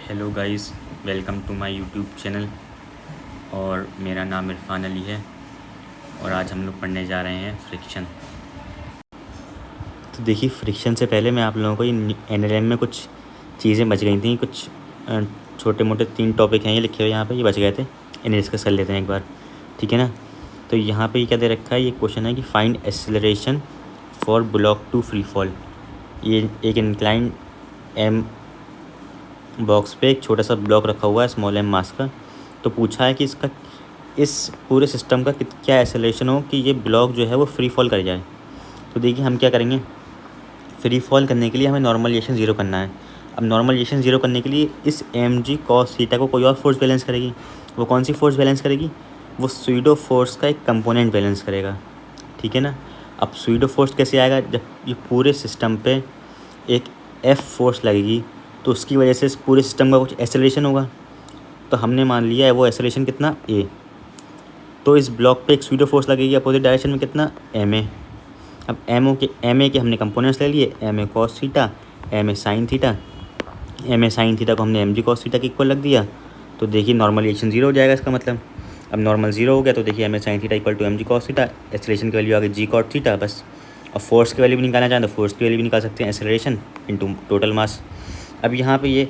Hello guys, welcome to my YouTube channel. और मेरा नाम इरफान अली है और आज हम लोग पढ़ने जा रहे हैं फ्रिक्शन। तो देखिए, फ्रिक्शन से पहले मैं आप लोगों को ये एनएलएम में कुछ चीज़ें बच गई थी। कुछ छोटे मोटे 3 टॉपिक हैं ये लिखे हुए यहाँ पे, ये बच गए थे, इन्हें डिस्कस कर लेते हैं एक बार, ठीक है ना। तो यहाँ पे ये क्या दे रखा है, ये क्वेश्चन है कि find acceleration for block two free fall. ये एक इंक्लाइन एम बॉक्स पे एक छोटा सा ब्लॉक रखा हुआ है स्मॉल एम मास का। तो पूछा है कि इसका इस पूरे सिस्टम का क्या एक्सेलरेशन हो कि ये ब्लॉक जो है वो फ्री फॉल कर जाए। तो देखिए, हम क्या करेंगे, फ्री फॉल करने के लिए हमें नॉर्मलाइजेशन ज़ीरो करना है। अब नॉर्मलाइजेशन ज़ीरो करने के लिए इस एम जी कॉस थीटा को कोई और फोर्स बैलेंस करेगी। वो कौन सी फोर्स बैलेंस करेगी? वो स्यूडो फोर्स का एक कंपोनेंट बैलेंस करेगा, ठीक है ना। अब स्यूडो फोर्स कैसे आएगा? जब ये पूरे सिस्टम पे एक एफ फोर्स लगेगी तो उसकी वजह से इस पूरे सिस्टम का कुछ एक्सेलरेशन होगा। तो हमने मान लिया है वो एक्सेलरेशन कितना, ए। तो इस ब्लॉक पे एक स्यूडो फोर्स लगेगी अपोजिट डायरेक्शन में, कितना, एम ए। अब एम ए के हमने कंपोनेंट्स ले लिए, m a cos theta, m a sine theta. M a sine theta को हमने एम जी कॉस थीटा के इक्वल रख दिया। तो देखिए, नॉर्मलाइजेशन ज़ीरो हो जाएगा इसका मतलब। अब नॉर्मल ज़ीरो हो गया तो देखिए m a sine theta equal to m g cos theta, acceleration की वैल्यू आ गई जी कॉट थीटा, बस। अब फोर्स की वैल्यू भी निकालना चाहें तो फोर्स की वैल्यू भी निकाल सकते हैं, एक्सेलरेशन इंटू टोटल मास। अब यहाँ पे ये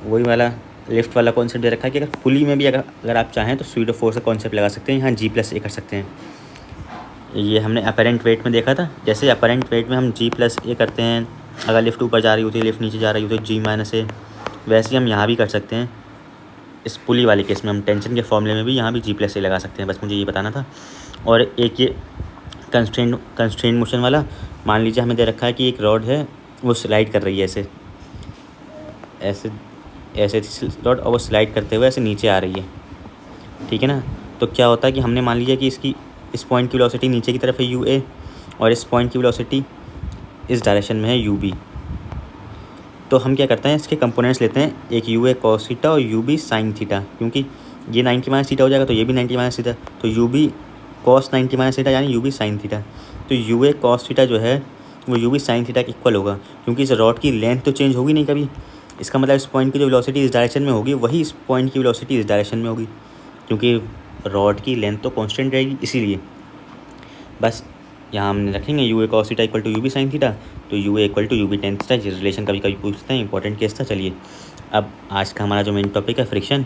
वही वाला लिफ्ट वाला कॉन्सेप्ट दे रखा है कि अगर पुली में भी अगर आप चाहें तो स्यूडो फोर्स का कॉन्सेप्ट लगा सकते हैं, यहाँ जी प्लस ए कर सकते हैं। ये हमने अपरेंट वेट में देखा था, जैसे अपरेंट वेट में हम जी प्लस ए करते हैं, अगर लिफ्ट ऊपर जा रही होती है, लिफ्ट नीचे जा रही होती है, जी माइनस ए, वैसे ही हम यहाँ भी कर सकते हैं। इस पुली वाले केस में हम टेंशन के फॉर्मूले में भी यहाँ भी जी प्लस ए लगा सकते हैं, बस मुझे ये बताना था। और एक ये कंस्ट्रेंट मोशन वाला, मान लीजिए हमें दे रखा है कि एक रॉड है वो स्लाइड कर रही है ऐसे ऐसे ऐसे रॉड, और वो स्लाइड करते हुए ऐसे नीचे आ रही है, ठीक है ना। तो क्या होता है कि हमने मान लिया कि इसकी इस पॉइंट की वेलोसिटी नीचे की तरफ है यू ए, और इस पॉइंट की वेलोसिटी इस डायरेक्शन में है यू बी। तो हम क्या करते हैं, इसके कंपोनेंट्स लेते हैं, एक यू ए कॉस थीटा और यू बी साइन थीटा, क्योंकि ये 90 माइनस थीटा हो जाएगा तो ये भी 90 माइनस थीटा, तो u b cos 90 minus theta यानी यू बी साइन थीटा। तो यू ए कॉस थीटा जो है वो यू बी साइन थीटा के इक्वल होगा, क्योंकि इस रॉड की लेंथ तो चेंज होगी नहीं कभी। इसका मतलब इस पॉइंट की जो वेलोसिटी इस डायरेक्शन में होगी वही इस पॉइंट की वेलोसिटी इस डायरेक्शन में होगी, क्योंकि रॉड की लेंथ तो कांस्टेंट रहेगी, इसीलिए बस यहाँ हमने रखेंगे u a cos theta equal to u b sine theta, तो u a equal to u b tan theta. ये रिलेशन कभी कभी पूछते हैं, इंपॉर्टेंट केस था। चलिए, अब आज का हमारा जो मेन टॉपिक है फ्रिक्शन।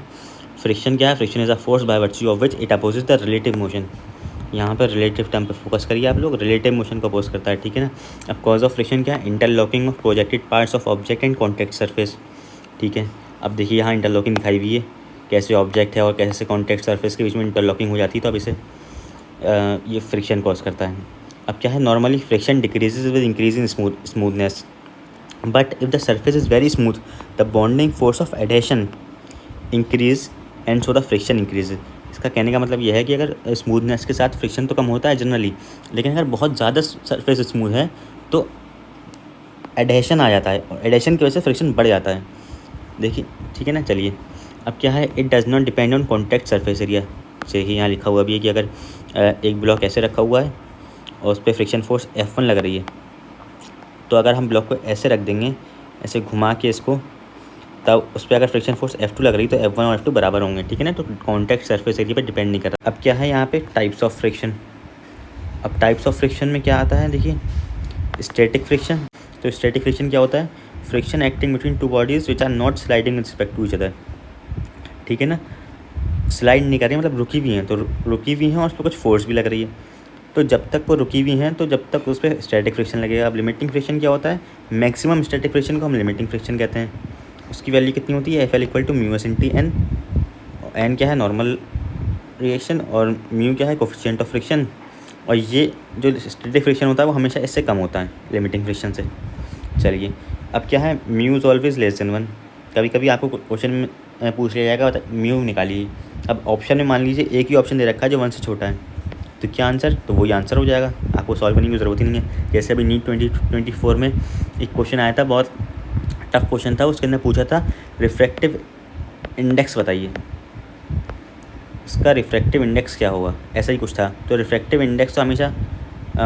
फ्रिक्शन क्या है? Friction is a force by virtue of which it opposes the relative motion. यहाँ पर रिलेटिव टर्म पे फोकस करिए आप लोग, रिलेटिव मोशन को अपोज करता है, ठीक है ना। अब कॉज ऑफ फ्रिक्शन क्या है? Interlocking of projected parts of object and contact surface, ठीक है। अब देखिए यहाँ इंटरलॉकिंग दिखाई हुई है, कैसे ऑब्जेक्ट है और कैसे कॉन्टैक्ट सरफेस के बीच में इंटरलॉकिंग हो जाती है, तो अब इसे ये फ्रिक्शन कॉज करता है। अब क्या है, normally friction decreases with increase in smoothness, but if the surface is very smooth the bonding force of adhesion increase and so the friction increase. इसका कहने का मतलब यह है कि अगर स्मूथनेस के साथ फ्रिक्शन तो कम होता है जनरली, लेकिन अगर बहुत ज़्यादा सरफेस स्मूथ है तो एडेशन आ जाता है, और एडेशन की वजह से फ्रिक्शन बढ़ जाता है। देखिए, ठीक है ना। चलिए, अब क्या है, it does not depend on contact surface area. से ही यहाँ लिखा हुआ भी है कि अगर एक ब्लॉक ऐसे रखा हुआ है और उस पर फ्रिक्शन फोर्स F1 लग रही है, तो अगर हम ब्लॉक को ऐसे रख देंगे, ऐसे घुमा के इसको, तब उस पर अगर फ्रिक्शन फोर्स F2 लग रही तो F1 और F2 बराबर होंगे, ठीक है ना। तो कॉन्टैक्ट सरफेस एरिया पे डिपेंड नहीं कर रहा। अब क्या है यहाँ पे, टाइप्स ऑफ फ्रिक्शन। अब टाइप्स ऑफ फ्रिक्शन में क्या आता है, देखिए, स्टैटिक फ्रिक्शन। तो स्टैटिक फ्रिक्शन क्या होता है? Friction acting between two bodies which are not sliding in respect to each other, ठीक है ना। स्लाइड नहीं कर रही, मतलब रुकी हुई हैं, तो रुकी हुई हैं और उस पर कुछ फोर्स भी लग रही है। तो जब तक वो रुकी हुई हैं तो जब तक उस पर स्टैटिक फ्रिक्शन लगेगा। अब लिमिटिंग फ्रिक्शन क्या होता है? मैक्सिमम स्टैटिक फ्रिक्शन को हम लिमिटिंग फ्रिक्शन कहते हैं। उसकी वैल्यू कितनी होती है? F l equal to mu s into n. N क्या है? नॉर्मल रिएक्शन, और म्यू क्या है? Coefficient of friction. और ये जो स्टैटिक फ्रिक्शन होता है वो हमेशा इससे कम होता है, लिमिटिंग फ्रिक्शन से। चलिए, अब क्या है, mu is always less than 1। कभी कभी आपको क्वेश्चन में पूछ लिया जाएगा, म्यू निकालिए। अब ऑप्शन में मान लीजिए एक ही ऑप्शन दे रखा है जो 1 से छोटा है, तो क्या आंसर? तो वही आंसर हो जाएगा, आपको सॉल्व करने की ज़रूरत ही नहीं है। जैसे अभी नीट 2024 में एक क्वेश्चन आया था, बहुत टफ क्वेश्चन था, उसके अंदर पूछा था रिफ्रैक्टिव इंडेक्स बताइए, इसका रिफ्रैक्टिव इंडेक्स क्या होगा, ऐसा ही कुछ था। तो रिफ्रैक्टिव इंडेक्स तो हमेशा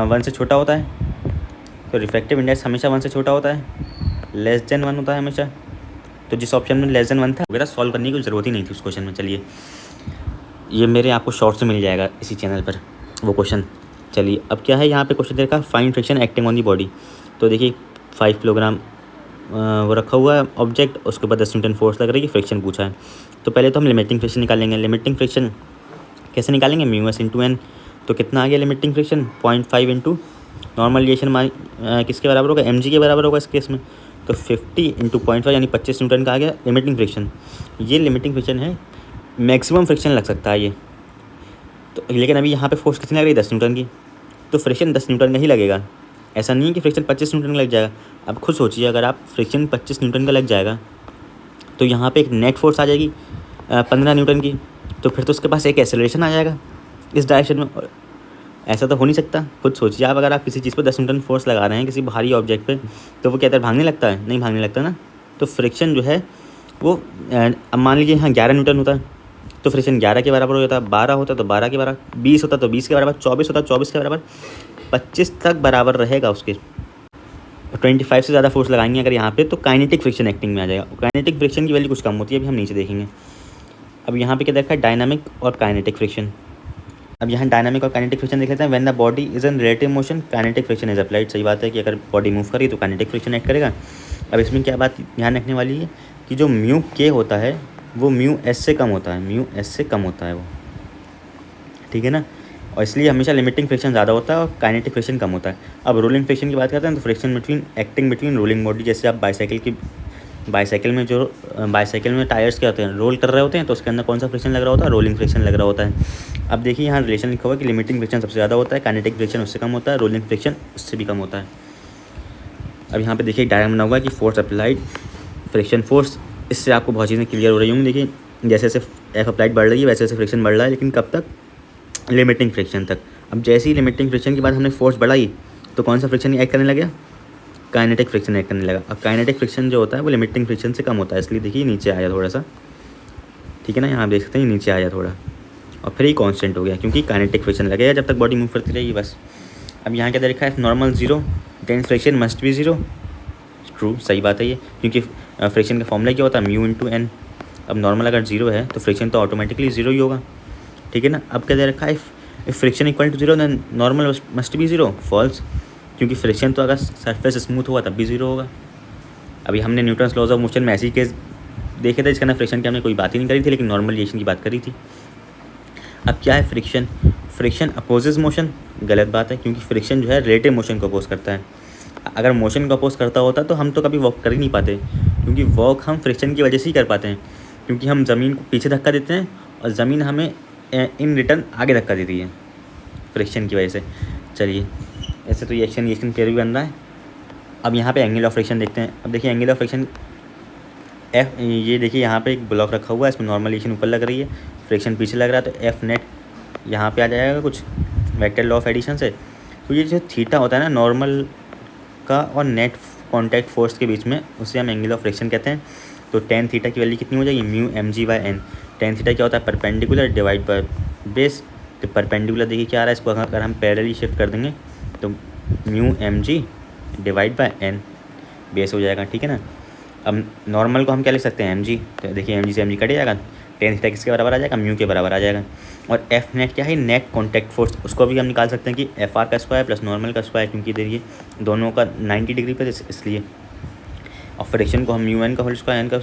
1 से छोटा होता है, तो रिफ्रैक्टिव इंडेक्स हमेशा 1 से छोटा होता है, लेस देन 1 होता है हमेशा। तो जिस ऑप्शन में लेस देन 1 था वगैरह सॉल्व करने की ज़रूरत ही नहीं थी उस क्वेश्चन में। चलिए ये मेरे आपको शॉर्ट्स में मिल जाएगा इसी चैनल पर वो क्वेश्चन। चलिए अब क्या है यहाँ पे क्वेश्चन देखा, find friction acting on the body. तो देखिए 5 किलोग्राम वो रखा हुआ है ऑब्जेक्ट, उसके ऊपर 10 न्यूटन फोर्स लग रही है, फ्रिक्शन पूछा है। तो पहले तो हम लिमिटिंग फ्रिक्शन निकालेंगे। लिमिटिंग फ्रिक्शन कैसे निकालेंगे, म्यू एस इंटू एन। तो कितना आ गया limiting friction, 0.5 into normal reaction किसके बराबर होगा, एम जी के बराबर होगा इस केस में। तो 50 इंटू 0.5 यानी 25 न्यूटन का आ गया लिमिटिंग फ्रिक्शन। ये लिमिटिंग फ्रिक्शन है, मैक्सिमम फ्रिक्शन लग सकता है ये। तो लेकिन अभी यहाँ पे फोर्स कितनी लग रही है, 10 न्यूटन की। तो फ्रिक्शन 10 न्यूटन का ही लगेगा, ऐसा नहीं है कि फ्रिक्शन 25 न्यूटन का लग जाएगा। अब खुद सोचिए अगर आप फ्रिक्शन 25 न्यूटन का लग जाएगा तो यहाँ पे एक नेट फोर्स आ जाएगी 15 न्यूटन की। तो फिर तो उसके पास एक एक्सेलरेशन आ जाएगा इस डायरेक्शन में। और ऐसा तो हो नहीं सकता। खुद सोचिए आप, अगर आप किसी चीज़ पर 10 न्यूटन फोर्स लगा रहे हैं किसी भारी ऑब्जेक्ट पे, तो वो क्या है, भागने लगता है, नहीं भागने लगता ना। तो फ्रिक्शन जो है वो अब मान लीजिए यहाँ 11 न्यूटन होता है तो फ्रिक्शन 11 के बराबर हो जाता है, 12 होता तो 12 के बराबर, 20 होता तो 20 के बराबर, 24 होता 24 के बराबर, 25 तक बराबर रहेगा उसके। 25 से ज़्यादा फोर्स लगाएंगे अगर यहाँ पे तो काइनेटिक फ्रिक्शन एक्टिंग में आ जाएगा। काइनेटिक फ्रिक्शन की वैल्यू कुछ कम होती है, अभी हम नीचे देखेंगे। अब यहाँ पे क्या देखा है, डायनामिक और काइनेटिक फ्रिक्शन। अब यहाँ डायनामिक और काइनेटिक फ्रिक्शन देख लेते हैं। When the body is in relative motion kinetic friction is applied. सही बात है कि अगर बॉडी मूव करी तो काइनेटिक फ्रिक्शन एक्ट करेगा। अब इसमें क्या बात ध्यान रखने वाली है कि जो म्यू के होता है वो म्यू एस से कम होता है, म्यू एस से कम होता है वो, ठीक है ना। और इसलिए हमेशा लिमिटिंग फ्रिक्शन ज़्यादा होता है और काइनेटिक फ्रिक्शन कम होता है। अब रोलिंग फ्रिक्शन की बात करते हैं तो friction between acting between rolling body. जैसे आप बाईसाइकिल में टायर्स क्या होते हैं, रोल कर रहे होते हैं, तो उसके अंदर कौन सा फ्रिक्शन लग रहा होता है, रोलिंग फ्रिक्शन लग रहा होता है। अब देखिए यहाँ रिलेशन लिखा हुआ है कि लिमिटिंग फ्रिक्शन सबसे ज़्यादा होता है, काइनेटिक फ्रिक्शन उससे कम होता है, रोलिंग फ्रिक्शन उससे भी कम होता है। अब यहाँ पे देखिए डायग्राम बना हुआ है कि फोर्स अप्लाइड, फ्रिक्शन फोर्स। इससे आपको बहुत चीज़ें क्लियर हो रही होंगी। देखिए जैसे जैसे एफ अप्लाइड बढ़ रही है वैसे वैसे फ्रिक्शन बढ़ रहा है, लेकिन कब तक, लिमिटिंग फ्रिक्शन तक। अब जैसे ही लिमिटिंग फ्रिक्शन के बाद हमने फोर्स बढ़ाई तो कौन सा फ्रिक्शन एक्ट करने लगा, काइनेटिक फ्रिक्शन एक्ट करने लगा। अब काइनेटिक फ्रिक्शन जो होता है वो लिमिटिंग फ्रिक्शन से कम होता है, इसलिए देखिए नीचे आया थोड़ा सा, ठीक है ना। यहाँ आप देख सकते हैं नीचे आया थोड़ा, और फिर ही कांस्टेंट हो गया क्योंकि काइनेटिक फ्रिक्शन लगेगा जब तक बॉडी मूव करती रहेगी बस। अब यहाँ क्या दे रखा है, normal 0 then friction must be 0। True, सही बात है ये, क्योंकि फ्रिक्शन का फॉर्मूला क्या होता है, म्यू इंटू एन। अब नॉर्मल अगर 0 है तो फ्रिक्शन तो ऑटोमेटिकली 0 ही होगा, ठीक है ना। अब क्या दे रखा है, if friction equal to 0 then normal must be 0। False, क्योंकि फ्रिक्शन तो अगर सरफेस स्मूथ होगा तब भी 0 होगा। अभी हमने न्यूटन्स लॉज ऑफ मोशन में ऐसी केस देखे थे जिसका ना फ्रिक्शन की हमने कोई बात ही नहीं करी थी, लेकिन नॉर्मल रिएक्शन की बात करी थी। अब क्या है फ्रिक्शन, फ्रिक्शन अपोजेस मोशन। गलत बात है, क्योंकि फ्रिक्शन जो है रिलेटिव मोशन को अपोज करता है। अगर मोशन को अपोज करता होता तो हम तो कभी वॉक कर ही नहीं पाते, क्योंकि वॉक हम फ्रिक्शन की वजह से ही कर पाते हैं, क्योंकि हम ज़मीन को पीछे धक्का देते हैं और ज़मीन हमें इन रिटर्न आगे धक्का देती है फ्रिक्शन की वजह से। चलिए ऐसे तो ये रिएक्शन पेयर भी बन रहा है। अब यहाँ पे एंगल ऑफ फ्रिक्शन देखते हैं। अब देखिए एंगल ऑफ फ्रिक्शन एफ, ये देखिए यहाँ पे एक ब्लॉक रखा हुआ है, इसमें नॉर्मल रिएक्शन ऊपर लग रही है, फ्रिक्शन पीछे लग रहा है, तो एफ नेट यहाँ पे आ जाएगा कुछ वेक्टर लॉ ऑफ एडिशन से। तो ये जो थीटा होता है ना नॉर्मल का और नेट कॉन्टैक्ट फोर्स के बीच में, उसे हम एंगल ऑफ फ्रिक्शन कहते हैं। तो टेन थीटा की वैल्यू कितनी हो जाएगी, mu m g by n. Tan theta क्या होता है, परपेंडिकुलर डिवाइड बाय बेस। तो परपेंडिकुलर देखिए क्या आ रहा है, इसको अगर हम पैरेलली शिफ्ट कर देंगे तो mu m g divide by n base हो जाएगा, ठीक है ना। अब नॉर्मल को हम क्या लिख सकते हैं, एम जी। तो देखिए एम जी से एम जी कट जाएगा, टेन थीटा किसके बराबर आ जाएगा, म्यू के बराबर आ जाएगा। और एफ नेट क्या है, नेट कॉन्टैक्ट फोर्स, उसको भी हम निकाल सकते हैं कि एफ आर का स्क्वायर प्लस नॉर्मल का स्क्वायर, क्योंकि देखिए दोनों का 90 डिग्री पर इसलिए। और फ्रिक्शन को हम म्यू एन का होल स्क्वायर एन का।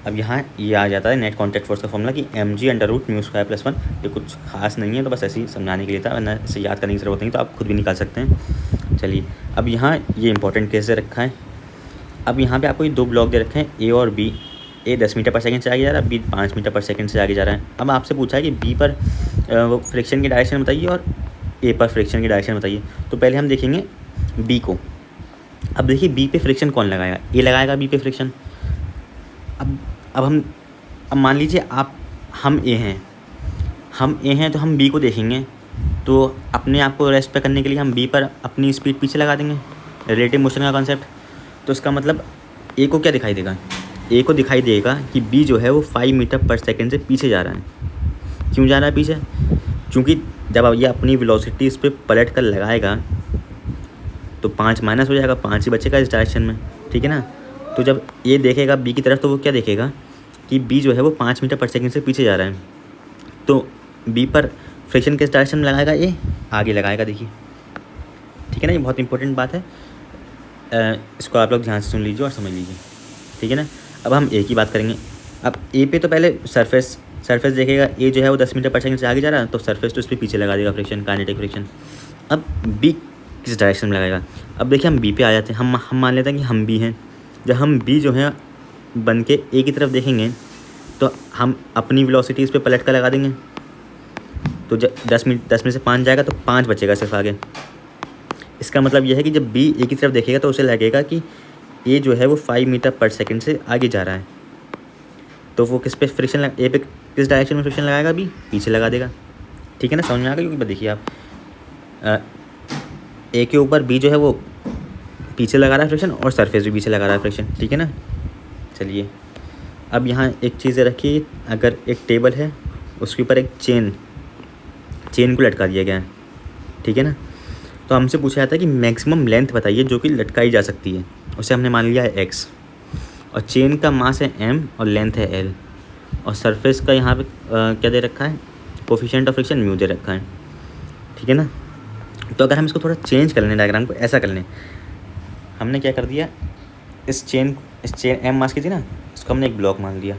अब यहाँ ये आ जाता है नेट कॉन्टैक्ट फोर्स का फॉर्मूला कि m g under root mu square plus 1। ये कुछ खास नहीं है, तो बस ऐसे ही समझाने के लिए था, वरना इसे याद करने की ज़रूरत नहीं, तो आप खुद भी निकाल सकते हैं। चलिए अब यहाँ ये इंपॉर्टेंट केस दे रखा है। अब यहाँ पे आपको ये दो ब्लॉक दे रखे हैं, ए और बी। ए 10 मीटर पर सेकंड से आगे जा रहा है, बी 5 मीटर पर सेकंड से आगे जा रहा है। अब आपसे पूछा है कि बी पर वो फ्रिक्शन की डायरेक्शन बताइए और ए पर फ्रिक्शन की डायरेक्शन बताइए। तो पहले हम देखेंगे बी को। अब देखिए बी पे फ्रिक्शन कौन लगाएगा, ए लगाएगा बी पे फ्रिक्शन। अब मान लीजिए हम ए हैं तो हम बी को देखेंगे, तो अपने आप को रेस्ट पे करने के लिए हम बी पर अपनी स्पीड पीछे लगा देंगे, रिलेटिव मोशन का कॉन्सेप्ट। तो इसका मतलब ए को क्या दिखाई देगा, ए को दिखाई देगा कि बी जो है वो 5 मीटर पर सेकंड से पीछे जा रहा है। क्यों जा रहा है पीछे, क्योंकि जब अब ये अपनी वेलोसिटी इस पर पलट कर लगाएगा तो 5 माइनस हो जाएगा, 5 ही बचेगा इस डायरेक्शन में, ठीक है ना। तो जब ए देखेगा बी की तरफ तो वो क्या देखेगा कि बी जो है वो 5 मीटर पर सेकंड से पीछे जा रहा है। तो बी पर फ्रिक्शन किस डायरेक्शन में लगाएगा, ए आगे लगाएगा। देखिए ठीक है ना, ये बहुत इंपॉर्टेंट बात है। इसको आप लोग ध्यान से सुन लीजिए और समझ लीजिए, ठीक है ना। अब हम ए की बात करेंगे। अब ए पे तो पहले सरफेस देखेगा, ए जो है वो 10 मीटर पर सेकंड से आगे जा रहा है, तो सरफेस तो इस पर पीछे लगा देगा फ्रिक्शन, काइनेटिक फ्रिक्शन। अब बी किस डायरेक्शन में लगाएगा। अब देखिए हम बी पे आ जाते हैं। हम मान लेते हैं कि हम बी हैं। जब हम बी जो है बन के ए की तरफ देखेंगे तो हम अपनी वेलोसिटी इस पर पलट कर लगा देंगे। तो जब 10 में से 5 जाएगा तो 5 बचेगा सिर्फ आगे। इसका मतलब यह है कि जब बी ए की तरफ देखेगा तो उसे लगेगा कि ए जो है वो 5 मीटर पर सेकंड से आगे जा रहा है। तो वो किस पे फ्रिक्शन ए पे किस डायरेक्शन में फ्रिक्शन लगाएगा, बी पीछे लगा देगा। ठीक है ना, समझ में आ गया। क्योंकि देखिए आप ए के ऊपर बी जो है वो पीछे लगा रहा है फ्रिक्शन और सरफेस भी पीछे लगा रहा है फ्रिक्शन, ठीक है ना। चलिए अब यहाँ एक चीज़ रखिए, अगर एक टेबल है उसके ऊपर एक चेन को लटका दिया गया है, ठीक है ना। तो हमसे पूछा जाता है कि मैक्सिमम लेंथ बताइए जो कि लटकाई जा सकती है। उसे हमने मान लिया है एक्स, और चेन का मास है एम और लेंथ है एल, और सरफेस का यहाँ पे क्या दे रखा है, कोफिशिएंट ऑफ फ्रिक्शन म्यू दे रखा है, ठीक है ना। तो अगर हम इसको थोड़ा चेंज कर लें, डायग्राम को ऐसा कर लें, हमने क्या कर दिया, इस चेन एम मास की थी ना, इसको हमने एक ब्लॉक मान लिया।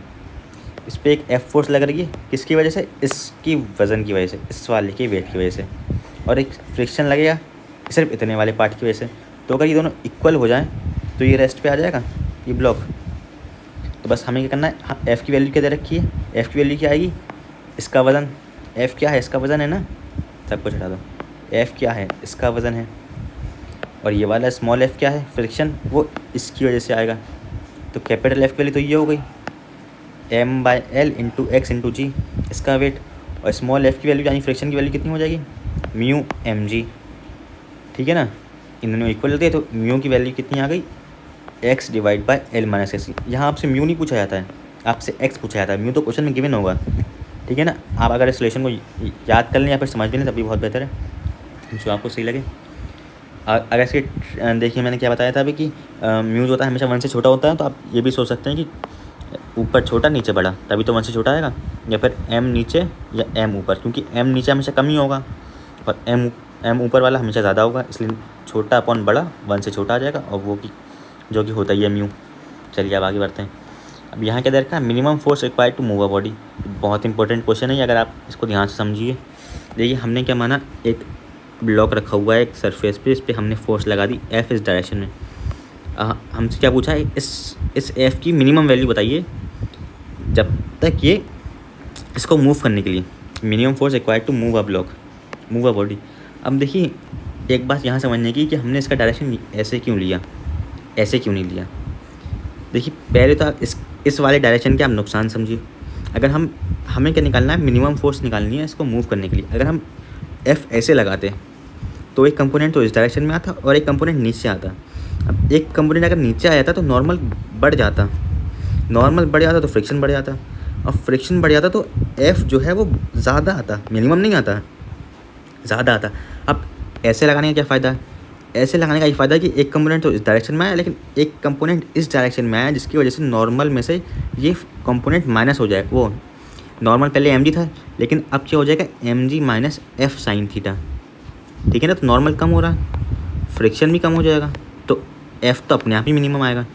इस पर एक एफ फोर्स लग रही है, किसकी वजह से, इसकी वज़न की वजह से, इस वाले के वेट की वजह से, और एक फ्रिक्शन लगेगा सिर्फ इतने वाले पार्ट की वजह से। तो अगर ये दोनों इक्वल हो जाएं तो ये रेस्ट पे आ जाएगा ये ब्लॉक। तो बस हमें क्या करना है, हाँ, एफ़ की वैल्यू क्या दे रखी है, एफ़ की वैल्यू क्या आएगी, इसका वज़न। एफ़ क्या है, इसका वज़न है ना, सब कुछ हटा दो। एफ़ क्या है, इसका वज़न है, और ये वाला स्मॉल एफ़ क्या है, फ्रिक्शन, वो इसकी वजह से आएगा। तो कैपिटल एफ़ की वैल्यू तो ये हो गई m/l इंटू एक्स इंटू जी, इसका वेट, और स्मॉल एफ़ की वैल्यू यानी फ्रिक्शन की वैल्यू कितनी हो जाएगी, म्यू एम जी, ठीक है ना। इन दोनों इक्वल होते हैं तो म्यू की वैल्यू कितनी आ गई, x divide by l minus x. यहाँ आपसे म्यू नहीं पूछा जाता है, आपसे x पूछा जाता है। म्यू तो क्वेश्चन में गिवन होगा, ठीक है ना। आप अगर इस रिलेशन को याद कर लें या फिर समझ भी लें तब भी बहुत बेहतर है, जो आपको सही लगे। अगर इसके देखिए मैंने क्या बताया था अभी कि म्यू जो होता है हमेशा 1 से छोटा होता है, तो आप ये भी सोच सकते हैं कि ऊपर छोटा नीचे बड़ा, तभी तो 1 से छोटा आएगा, या फिर m नीचे या m ऊपर, क्योंकि m नीचे हमेशा कम ही होगा और m ऊपर वाला हमेशा ज़्यादा होगा, इसलिए छोटा अपॉन बड़ा 1 से छोटा आ जाएगा, और वो कि जो कि होता ही है म्यू। चलिए अब आगे बढ़ते हैं। अब यहाँ क्या दे रखा है, minimum force required to move a body. बहुत इंपॉर्टेंट क्वेश्चन है, अगर आप इसको ध्यान से समझिए। देखिए हमने क्या माना, एक ब्लॉक रखा हुआ है एक सरफेस पे, इस पर हमने फोर्स लगा दी एफ इस डायरेक्शन में। हमसे क्या पूछा है, इस एफ की मिनिमम वैल्यू बताइए जब तक ये इसको मूव करने के लिए, minimum force required to move a body. अब देखिए एक बात यहाँ समझने की कि हमने इसका डायरेक्शन ऐसे क्यों लिया, ऐसे क्यों नहीं लिया। देखिए पहले तो आप इस वाले डायरेक्शन के आप नुकसान समझिए। अगर हमें क्या निकालना है, मिनिमम फोर्स निकालनी है इसको मूव करने के लिए। अगर हम एफ़ ऐसे लगाते तो एक कंपोनेंट तो इस डायरेक्शन में आता और एक कंपोनेंट नीचे आता। अब एक कंपोनेंट अगर नीचे आ जाता तो नॉर्मल बढ़ जाता तो फ्रिक्शन बढ़ जाता, और फ्रिक्शन बढ़ जाता तो एफ़ जो है वो ज़्यादा आता, मिनिमम नहीं आता, ज़्यादा आता। अब ऐसे लगाने का क्या फ़ायदा है, ऐसे लगाने का ये फ़ायदा है कि एक कंपोनेंट तो इस डायरेक्शन में आया लेकिन एक कंपोनेंट इस डायरेक्शन में आया, जिसकी वजह से नॉर्मल में से ये कंपोनेंट माइनस हो जाए। वो नॉर्मल पहले एम जी था लेकिन अब क्या हो जाएगा, m g minus f sine theta, ठीक है ना। तो नॉर्मल कम हो रहा है, फ्रिक्शन भी कम हो जाएगा, तो एफ़ तो अपने आप ही मिनिमम आएगा,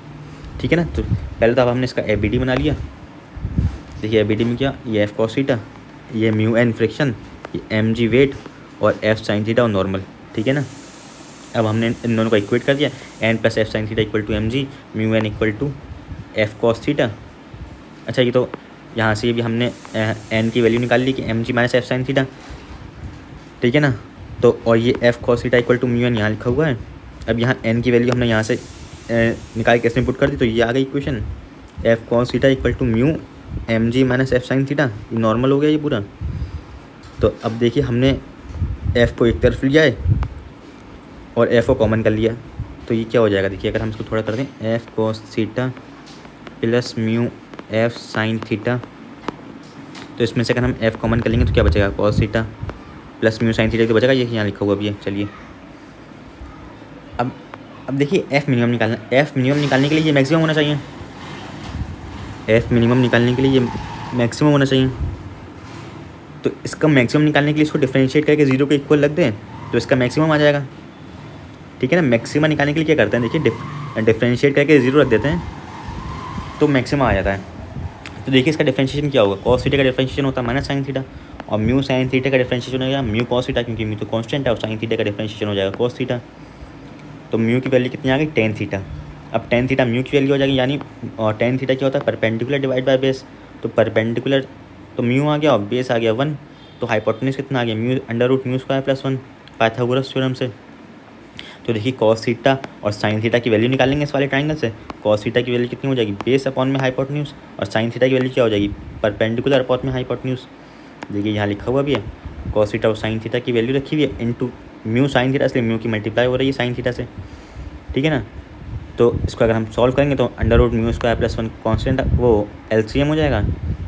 ठीक है ना। तो पहले तो अब हमने इसका एफ बी डी बना लिया। देखिए एफ बी डी में क्या, ये एफ कॉस थीटा, ये म्यू एन फ्रिक्शन, ये एम जी वेट और एफ साइन थीटा और नॉर्मल, ठीक है ना। अब हमने इन दोनों को इक्वेट कर दिया, n plus f sine theta equal to m g, mu n equal to f cos theta. अच्छा ये तो यहाँ से भी हमने एन की वैल्यू निकाल ली कि m g minus f sine theta, ठीक है ना। तो और ये f cos theta equal to mu n यहाँ लिखा हुआ है। अब यहाँ एन की वैल्यू हमने यहाँ से निकाल के इसमें पुट कर दी, तो ये आ गई equation, f cos theta equal to mu m g minus f sine theta. ये नॉर्मल हो गया ये पूरा। तो अब देखिए हमने एफ़ को एक तरफ लिया है और एफ़ को कॉमन कर लिया, तो ये क्या हो जाएगा, देखिए अगर हम इसको थोड़ा कर दें, F cos theta plus mu F sine theta, तो इसमें से अगर हम एफ़ कॉमन कर लेंगे तो क्या बचेगा, cos theta plus mu sine theta तो बचेगा, ये यहाँ लिखा हुआ भी है। चलिए अब अब देखिए एफ़ मिनिमम निकालने के लिए ये मैक्सिमम होना चाहिए, एफ़ मिनिमम निकालने के लिए ये मैक्सिमम होना चाहिए। तो इसका मैक्सिमम निकालने के लिए इसको डिफरेंशिएट करके 0 के इक्वल रख दें तो इसका मैक्सिमम आ जाएगा, ठीक है ना। मैक्सिमम निकालने के लिए क्या करते हैं, देखिए डिफरेंशिएट करके 0 रख देते हैं तो मैक्सिमम आ जाता है। तो देखिए इसका डिफरेंशिएशन क्या होगा, कॉस थीटा का डिफरेंशिएशन होता है माइनस साइन थीटा, और म्यू साइन थीटा का डिफरेंशिएशन हो जाएगा म्यू कॉस थीटा, क्योंकि म्यू तो कांस्टेंट है, और साइन थीटा का डिफरेंशिएशन हो जाएगा कॉस थीटा। तो म्यू की वैल्यू कितनी आ गई, टेन थीटा। अब टेन थीटा म्यू की वैल्यू हो जाएगी, यानी और टेन थीटा क्या होता है, परपेंडिकुलर डिवाइड बाय बेस। तो परपेंडिकुलर तो म्यू आ गया और बेस आ गया 1, तो हाइपोटेन्यूज कितना आ गया, mu under root mu square plus 1 Pythagoras theorem से। तो देखिए कॉस थीटा और साइन थीटा की वैल्यू निकालेंगे इस वाले ट्राइंगल से। कॉस थीटा की वैल्यू कितनी हो जाएगी, बेस अपॉन में हाइपोटेन्यूज, और साइन थीटा की वैल्यू क्या हो जाएगी, परपेंडिकुलर अपॉन में हाइपोटेन्यूज। देखिए यहाँ लिखा हुआ भी है, कॉस थीटा और साइन थीटा की वैल्यू रखी हुई है इनटू म्यू साइन थीटा, इसलिए म्यू की मल्टीप्लाई हो रही है साइन थीटा से, ठीक है ना। तो इसको अगर हम सॉल्व करेंगे तो under root mu square plus 1 constant वो एलसीएम हो जाएगा,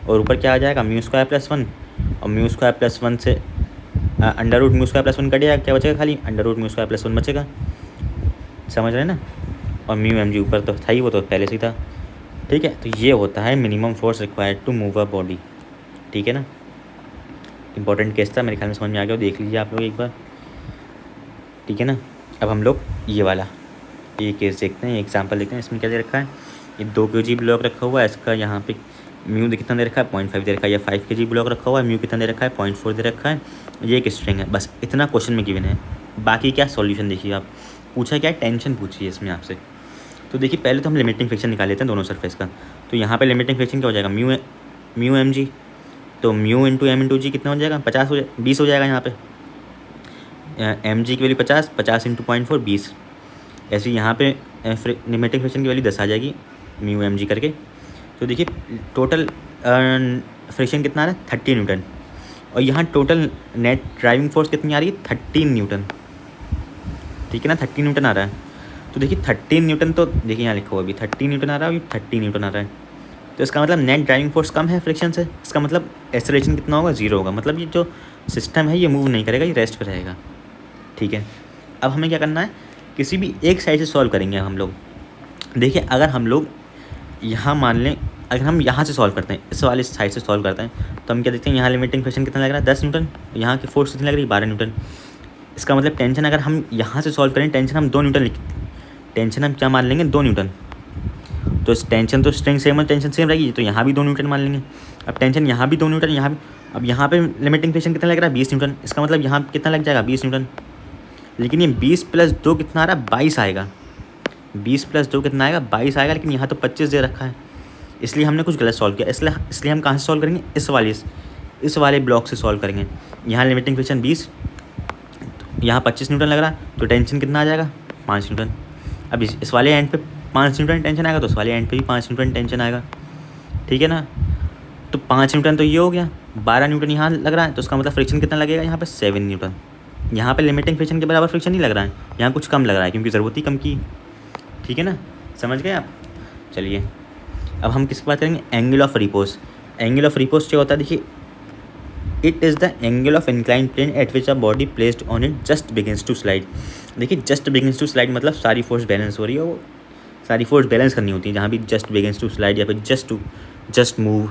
और ऊपर क्या आ जाएगा, म्यू स्क्वायर प्लस 1, और म्यू स्क्वायर प्लस 1 से under root mu square plus 1 cut जाएगा, क्या बचेगा, खाली under root mu square plus 1 बचेगा, समझ रहे हैं ना। और म्यू एम जी ऊपर तो था ही, वो तो पहले से ही था, ठीक है। तो ये होता है minimum force required to move a body, ठीक है ना। इंपॉर्टेंट केस था, मेरे ख्याल में समझ में आ गया, देख लीजिए आप लोग एक बार, ठीक है ना। अब हम लोग ये वाला ये केस देखते हैं, एग्जांपल देखते हैं। इसमें क्या दे रखा है, ये 2 kg ब्लॉक रखा हुआ है, इसका यहाँ पे म्यू कितना दे रखा है, 0.5 दे रखा है, या 5 kg ब्लॉक रखा हुआ है, म्यू कितना दे रखा है, 0.4 दे रखा है, ये एक स्ट्रिंग है, बस इतना क्वेश्चन में गिवन है। बाकी क्या सॉल्यूशन देखिए आप, पूछा क्या है, टेंशन पूछी है इसमें आपसे। तो देखिए पहले तो हम लिमिटिंग फ्रिक्शन निकाल लेते हैं दोनों सरफेस का। तो यहाँ पे लिमिटिंग फ्रिक्शन क्या हो जाएगा, म्यू एम जी, तो म्यू इंटू एम इंटू जी कितना हो जाएगा, 20 हो जाएगा यहाँ पे। एम जी की वैल्यू 50 इंटू 0.4 20। ऐसे यहाँ पे लिमिटिंग फ्रिक्शन की वैल्यू 10 आ जाएगी म्यू एम जी करके। तो देखिए टोटल फ्रिक्शन कितना आ रहा है, 30 न्यूटन, और यहाँ टोटल नेट ड्राइविंग फोर्स कितनी आ रही है, 13 न्यूटन, ठीक है ना, 13 न्यूटन आ रहा है। तो देखिए 13 न्यूटन, तो देखिए यहाँ लिखा हुआ भी 13 न्यूटन आ रहा है, और 30 न्यूटन आ रहा है। तो इसका मतलब नेट ड्राइविंग फोर्स कम है फ्रिक्शन से, इसका मतलब एक्सेलरेशन कितना होगा, 0 होगा, मतलब ये जो सिस्टम है ये मूव नहीं करेगा, ये रेस्ट पे रहेगा, ठीक है। अब हमें क्या करना है, किसी भी एक साइड से सॉल्व करेंगे हम लोग। देखिए अगर हम लोग यहाँ मान लें, अगर हम यहाँ से सॉल्व करते हैं, इस वाले साइड से सॉल्व करते हैं, तो हम क्या देखते हैं, यहाँ लिमिटिंग फ्रिक्शन कितना लग रहा है, 10 न्यूटन, यहाँ की फोर्स कितनी लग रही है, 12 न्यूटन। इसका मतलब टेंशन अगर हम यहाँ से सॉल्व करें, टेंशन हम 2 न्यूटन टेंशन हम क्या मान लेंगे, 2 न्यूटन। तो इस टेंशन तो स्ट्रिंग सेम है, टेंशन सेम रहेगी, तो यहाँ भी 2 न्यूटन मान लेंगे। अब टेंशन यहाँ भी 2 न्यूटन, यहाँ भी, अब यहाँ पे लिमिटिंग फ्रिक्शन कितना लग रहा है, 20 न्यूटन। इसका मतलब यहाँ कितना लग जाएगा, 20 न्यूटन। लेकिन ये 20 + 2 कितना आ रहा है, 22 आएगा। 20 + 2 कितना आएगा, 22 आएगा, लेकिन यहाँ तो 25 दे रखा है, इसलिए हमने कुछ गलत सॉल्व किया। इसलिए हम कहाँ से सॉल्व करेंगे, इस वाले ब्लॉक से सॉल्व करेंगे। यहाँ लिमिटिंग फ्रिक्शन 20, यहाँ 25 न्यूटन लग रहा है, तो टेंशन कितना आ जाएगा, 5 न्यूटन। अब इस वाले एंड पे 5 न्यूटन टेंशन आएगा, तो उस वाले एंड पे भी 5 न्यूटन टेंशन आएगा, ठीक है ना। तो 5 न्यूटन तो ये हो गया, 12 न्यूटन यहाँ लग रहा है, तो उसका मतलब फ्रिक्शन कितना लगेगा, यहाँ पे 7 न्यूटन। यहाँ पे लिमिटिंग फ्रिक्शन के बराबर फ्रिक्शन नहीं लग रहा है, यहाँ कुछ कम लग रहा है, क्योंकि ज़रूरत ही कम की, ठीक है ना, समझ गए आप। चलिए अब हम किसकी बात करेंगे, angle of repose. Angle of repose क्या होता है, देखिए it is the angle of incline plane at which a body placed on it just begins to slide. देखिए जस्ट बिगिंस टू स्लाइड मतलब सारी फोर्स बैलेंस हो रही है, वो सारी फोर्स बैलेंस करनी होती है, जहाँ भी जस्ट बिगिंस टू स्लाइड या फिर जस्ट मूव।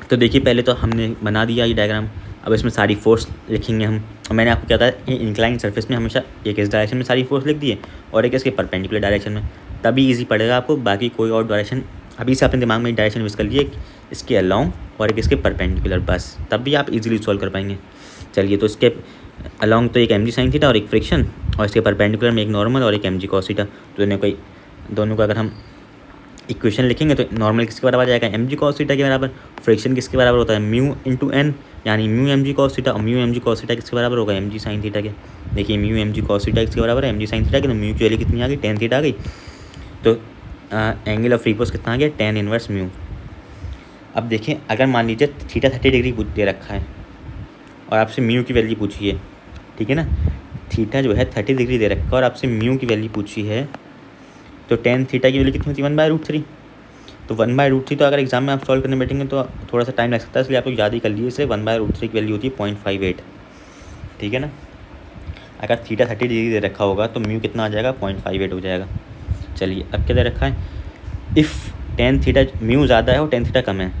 तो देखिए पहले तो हमने बना दिया ये डायग्राम, अब इसमें सारी फोर्स लिखेंगे हम। मैंने आपको क्या बताया, इंक्लाइन सरफेस में हमेशा एक इस डायरेक्शन में सारी फोर्स लिख दी है, और एक इसके परपेंडिकुलर डायरेक्शन में, तभी इजी पड़ेगा आपको। बाकी कोई और डायरेक्शन अभी से अपने दिमाग में डायरेक्शन विज कर लीजिए, इसके अलॉन्ग और एक इसके परपेंडिकुलर, बस तब भी आप इजीली सॉल्व कर पाएंगे। चलिए तो इसके अलॉन्ग तो एक एम जी साइन थीटा और एक फ्रिक्शन, और इसके परपेंडिकुलर में एक नॉर्मल और एक एम जी कॉस थीटा। तो दोनों का अगर हम इक्वेशन लिखेंगे तो नॉर्मल किसके बराबर आ जाएगा, एम जी कॉस थीटा के बराबर। फ्रिक्शन किसके बराबर होता है, म्यू इंटू एन, यानी mu m g cos theta, और mu m g cos theta किसके बराबर होगा, एम जी साइन थीटा के। देखिए mu m g cos theta किसके बराबर है, एम जी साइन थीटा के, तो म्यू की वैल्यू कितनी आ गई, 10 थीटा आ गई। तो एंगल ऑफ रिपोज कितना आ गया, 10 इनवर्स म्यू। अब देखिए अगर मान लीजिए थीटा 30 डिग्री दे रखा है और आपसे म्यू की वैल्यू पूछी है, ठीक है ना, थीटा जो है 30 डिग्री दे रखा है और आपसे म्यू की वैल्यू पूछी है, तो 10 थीटा की वैल्यू कितनी होती है, 1/√3। तो 1/√3 तो अगर एग्जाम में आप सॉल्व करने बैठेंगे तो थोड़ा सा टाइम लग सकता है, इसलिए आप लोग याद ही कर लीजिए इसे, 1/√3 की वैल्यू होती है 0.58, ठीक है ना। अगर थीटा 30 डिग्री दे रखा होगा तो म्यू कितना आ जाएगा 0.58 हो जाएगा। चलिए अब क्या दे रखा है, इफ़ टेन थीटा म्यू ज़्यादा है और टेन थीटा कम है,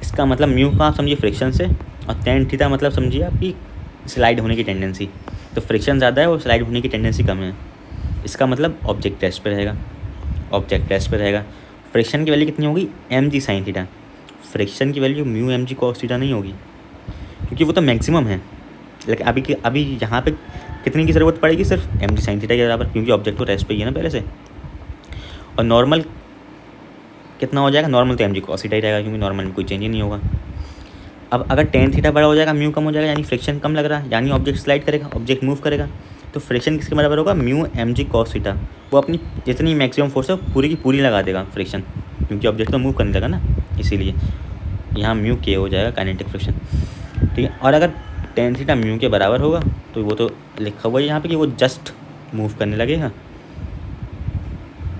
इसका मतलब म्यू का आप समझिए फ्रिक्शन से, और टेन थीटा मतलब समझिए आपकी स्लाइड होने की टेंडेंसी। तो फ्रिक्शन ज़्यादा है और स्लाइड होने की टेंडेंसी कम है, इसका मतलब ऑब्जेक्ट रेस्ट पे रहेगा। ऑब्जेक्ट रेस्ट पे रहेगा। फ्रिक्शन की वैल्यू कितनी होगी mg साइन थीटा। फ्रिक्शन की value mu mg cos theta नहीं होगी, क्योंकि वो तो मैक्सिमम है। लेकिन अभी यहाँ पे कितनी की ज़रूरत पड़ेगी, सिर्फ mg साइन थीटा के बराबर, क्योंकि ऑब्जेक्ट तो रेस्ट पे ही है ना पहले से। और नॉर्मल कितना हो जाएगा, नॉर्मल तो mg कॉस थीटा ही रहेगा, क्योंकि नॉर्मल में कोई चेंज ही नहीं होगा। अब अगर टेन थीटा बड़ा हो जाएगा, म्यू कम हो जाएगा, यानी फ्रिक्शन कम लग रहा है, यानी ऑब्जेक्ट स्लाइड करेगा, ऑब्जेक्ट मूव करेगा। तो फ्रिक्शन किसके बराबर होगा, म्यू mg कॉस थीटा। वो अपनी जितनी मैक्सिमम फोर्स है पूरी की पूरी लगा देगा फ्रिक्शन, क्योंकि ऑब्जेक्ट तो मूव करने लगा ना, इसीलिए यहाँ म्यू के हो जाएगा काइनेटिक फ्रिक्शन। ठीक है, और अगर टेन थीटा म्यू के बराबर होगा तो वो तो लिखा हुआ है यहाँ पे कि वो जस्ट मूव करने लगेगा,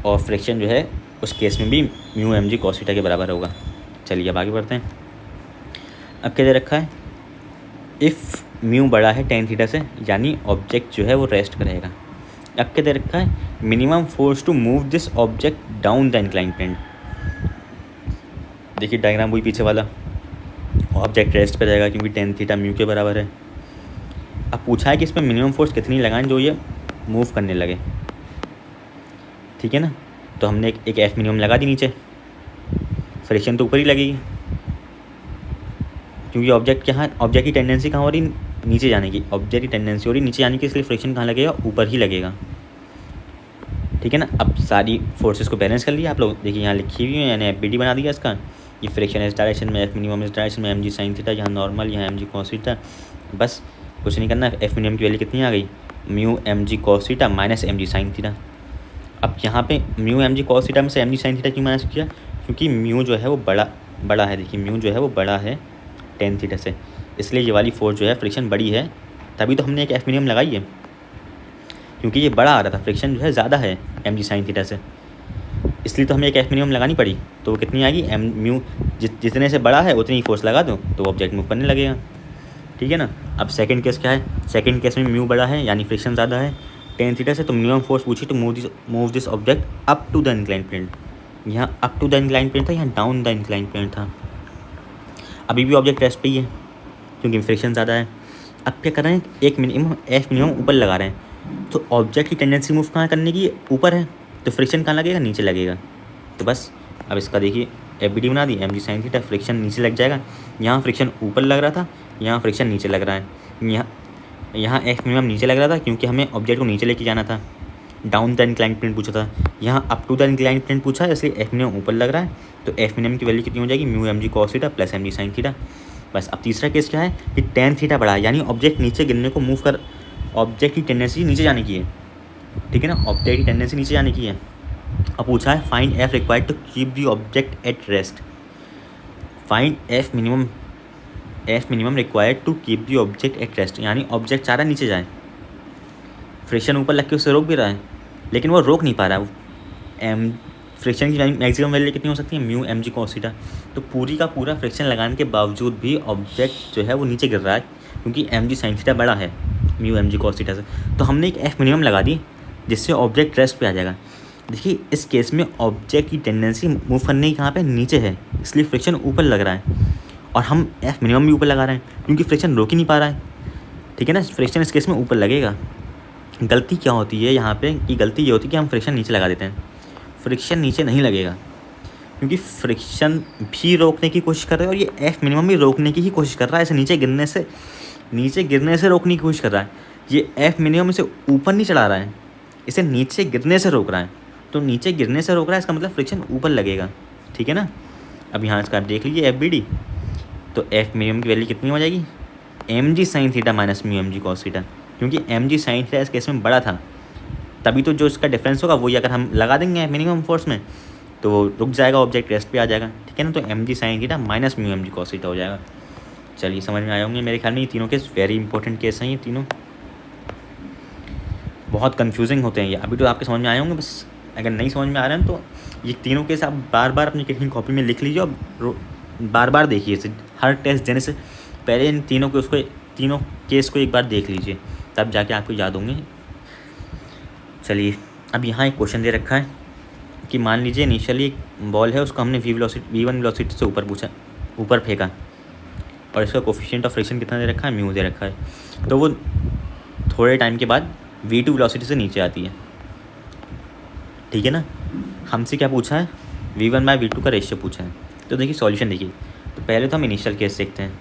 और फ्रिक्शन जो है उस केस में भी म्यू mg कॉस थीटा के बराबर होगा। चलिए अब आगे बढ़ते हैं। अब क्या दे रखा है, इफ़ म्यू बड़ा है टेन थीटा से, यानी ऑब्जेक्ट जो है वो रेस्ट करेगा। अब क्या दे रखा है, minimum force to move this object down the incline plane. देखिए डायग्राम वही पीछे वाला, ऑब्जेक्ट रेस्ट पे रहेगा क्योंकि टेन थीटा म्यू के बराबर है। अब पूछा है कि इसमें मिनिमम फोर्स कितनी लगाएं जो ये मूव करने लगे। ठीक है ना, तो हमने एक एफ मिनिमम लगा दी नीचे, फ्रिक्शन तो ऊपर ही लगेगी, क्योंकि ऑब्जेक्ट की टेंडेंसी कहाँ हो रही, नीचे जाने की। ऑब्जेक्ट की टेंडेंसी हो रही नीचे जाने की, इसलिए फ्रिक्शन कहाँ लगेगा, ऊपर ही लगेगा। ठीक है ना, अब सारी फोर्सेस को बैलेंस कर लिया आप लोग, देखिए यहाँ लिखी हुई है, यानी एफ बना दिया इसका। ये फ्रिक्शन इस डायरेक्शन में, एफ मिनिमम इस डायरेक्शन में, mg साइन थीटा, यहाँ नॉर्मल, यहाँ mg कॉस थीटा। बस कुछ नहीं करना, एफ मिनिमम की वैल्यू कितनी आ गई, mu mg cos theta minus mg sine theta. अब यहाँ पे म्यू mg कॉस थीटा में से mg साइन थीटा क्यों माइनस किया, क्योंकि म्यू जो है वो बड़ा है। देखिए म्यू जो है वो बड़ा है टेन थीटा से, इसलिए ये वाली फोर्स जो है फ्रिक्शन बड़ी है, तभी तो हमने एक एफ मिनिमम लगाई है, क्योंकि ये बड़ा आ रहा था, फ्रिक्शन जो है ज़्यादा है mg साइन थीटा से, इसलिए तो हमें एक एफ मिनिमम लगानी पड़ी। तो वो कितनी आएगी, म्यू जितने से बड़ा है उतनी ही फोर्स लगा दो तो ऑब्जेक्ट मूव करने लगेगा। ठीक है ना। अब सेकंड केस क्या है, सेकंड केस में म्यू बड़ा है यानी फ्रिक्शन ज़्यादा है टेन थीटा से, तो मिनिमम फोर्स पूछी to move this object up to the incline plane. यहाँ up to the incline plane था, यहाँ डाउन द इंक्लाइन प्लेन था। अभी भी ऑब्जेक्ट रेस्ट पे ही है क्योंकि फ्रिक्शन ज़्यादा है। अब क्या कर रहे हैं, एक मिनिमम एफ मिनिमम ऊपर लगा रहे हैं, तो ऑब्जेक्ट की टेंडेंसी मूव कहाँ करने की, ऊपर है, तो फ्रिक्शन कहाँ लगेगा, नीचे लगेगा। तो बस अब इसका देखिए एफ बना दी, mg साइन थीटा, फ्रिक्शन नीचे लग जाएगा। यहाँ फ्रिक्शन ऊपर लग रहा था, यहाँ फ्रिक्शन नीचे लग रहा है। यहाँ एफ मिनिमम नीचे लग रहा था क्योंकि हमें ऑब्जेक्ट को नीचे लेके जाना था, डाउन द इंक्लाइन प्लेन पूछा था। यहाँ up to the incline plane पूछा है, इसलिए एफ मिनिमम ऊपर लग रहा है, तो एफ मिनिमम की वैल्यू कितनी हो जाएगी, mu mg cos theta plus mg sine theta. बस अब तीसरा केस क्या है कि टेन थीटा बड़ा है, यानी ऑब्जेक्ट नीचे गिरने को मूव कर, ऑब्जेक्ट की टेंडेंसी नीचे जाने की है। ठीक है ना, ऑब्जेक्ट की टेंडेंसी नीचे जाने की है। अब पूछा है find f required to keep the object at rest. Find f minimum required to keep the object at rest, यानी ऑब्जेक्ट चाह रहा है नीचे जाए, फ्रिक्शन ऊपर लग के उससे रोक भी रहा है, लेकिन वो रोक नहीं पा रहा है। फ्रिक्शन की मैक्सिमम वैल्यू कितनी हो सकती है, म्यू mg कॉस थीटा। तो पूरी का पूरा फ्रिक्शन लगाने के बावजूद भी ऑब्जेक्ट जो है वो नीचे गिर रहा है, क्योंकि mg साइन थीटा बड़ा है म्यू mg कॉस थीटा से। तो हमने एक एफ मिनिमम लगा दी जिससे ऑब्जेक्ट रेस्ट पे आ जाएगा। देखिए इस केस में ऑब्जेक्ट की टेंडेंसी मूव करने की कहाँ पे, नीचे है, इसलिए फ्रिक्शन ऊपर लग रहा है, और हम एफ मिनिमम भी ऊपर लगा रहे हैं क्योंकि फ्रिक्शन रोक ही नहीं पा रहा है। ठीक है ना, फ्रिक्शन इस केस में ऊपर लगेगा। गलती क्या होती है यहाँ पे, कि गलती ये होती है कि हम फ्रिक्शन नीचे लगा देते हैं, फ्रिक्शन नीचे नहीं लगेगा, क्योंकि फ्रिक्शन भी रोकने की कोशिश कर रहा है और ये एफ मिनिमम भी रोकने की ही कोशिश कर रहा है, इसे नीचे गिरने से रोकने की कोशिश कर रहा है। ये एफ मिनिमम इसे ऊपर नहीं चढ़ा रहा है, इसे नीचे गिरने से रोक रहा है। तो नीचे गिरने से रोक रहा है, इसका मतलब फ्रिक्शन ऊपर लगेगा। ठीक है ना। अब यहाँ इसका आप देख लीजिए एफ बी डी, तो एफ मिनिमम की वैल्यू कितनी हो जाएगी, mg sine theta minus mu mg cos theta, क्योंकि mg साइन थीटा इस केस में बड़ा था, तभी तो जो इसका डिफरेंस होगा वही अगर हम लगा देंगे मिनिमम फोर्स में तो वो रुक जाएगा, ऑब्जेक्ट रेस्ट पे आ जाएगा। ठीक है ना, तो mg sine theta minus mu mg cos theta हो जाएगा। चलिए समझ में आए होंगे मेरे ख्याल में, ये तीनों केस वेरी इंपॉर्टेंट केस हैं, ये तीनों बहुत कन्फ्यूजिंग होते हैं। ये अभी तो आपके समझ में आए होंगे, बस अगर नहीं समझ में आ रहे हैं तो ये तीनों केस आप बार बार अपनी किसी कॉपी में लिख लीजिए और बार बार देखिए इसे, हर टेस्ट देने से पहले इन तीनों केस को एक बार देख लीजिए तब जाके आपको याद होंगे। चलिए, अब यहाँ एक क्वेश्चन दे रखा है कि मान लीजिए इनिशियली एक बॉल है, उसको हमने v1 वेलोसिटी से ऊपर फेंका, और इसका कोफिशिएंट ऑफ फ्रिक्शन कितना दे रखा है, म्यू दे रखा है। तो वो थोड़े टाइम के बाद v2 वेलोसिटी से नीचे आती है, ठीक है ना। हमसे क्या पूछा है, v1/v2 का रेशियो पूछा है। तो देखिए सॉल्यूशन देखिए, तो पहले तो हम इनिशियल केस देखते हैं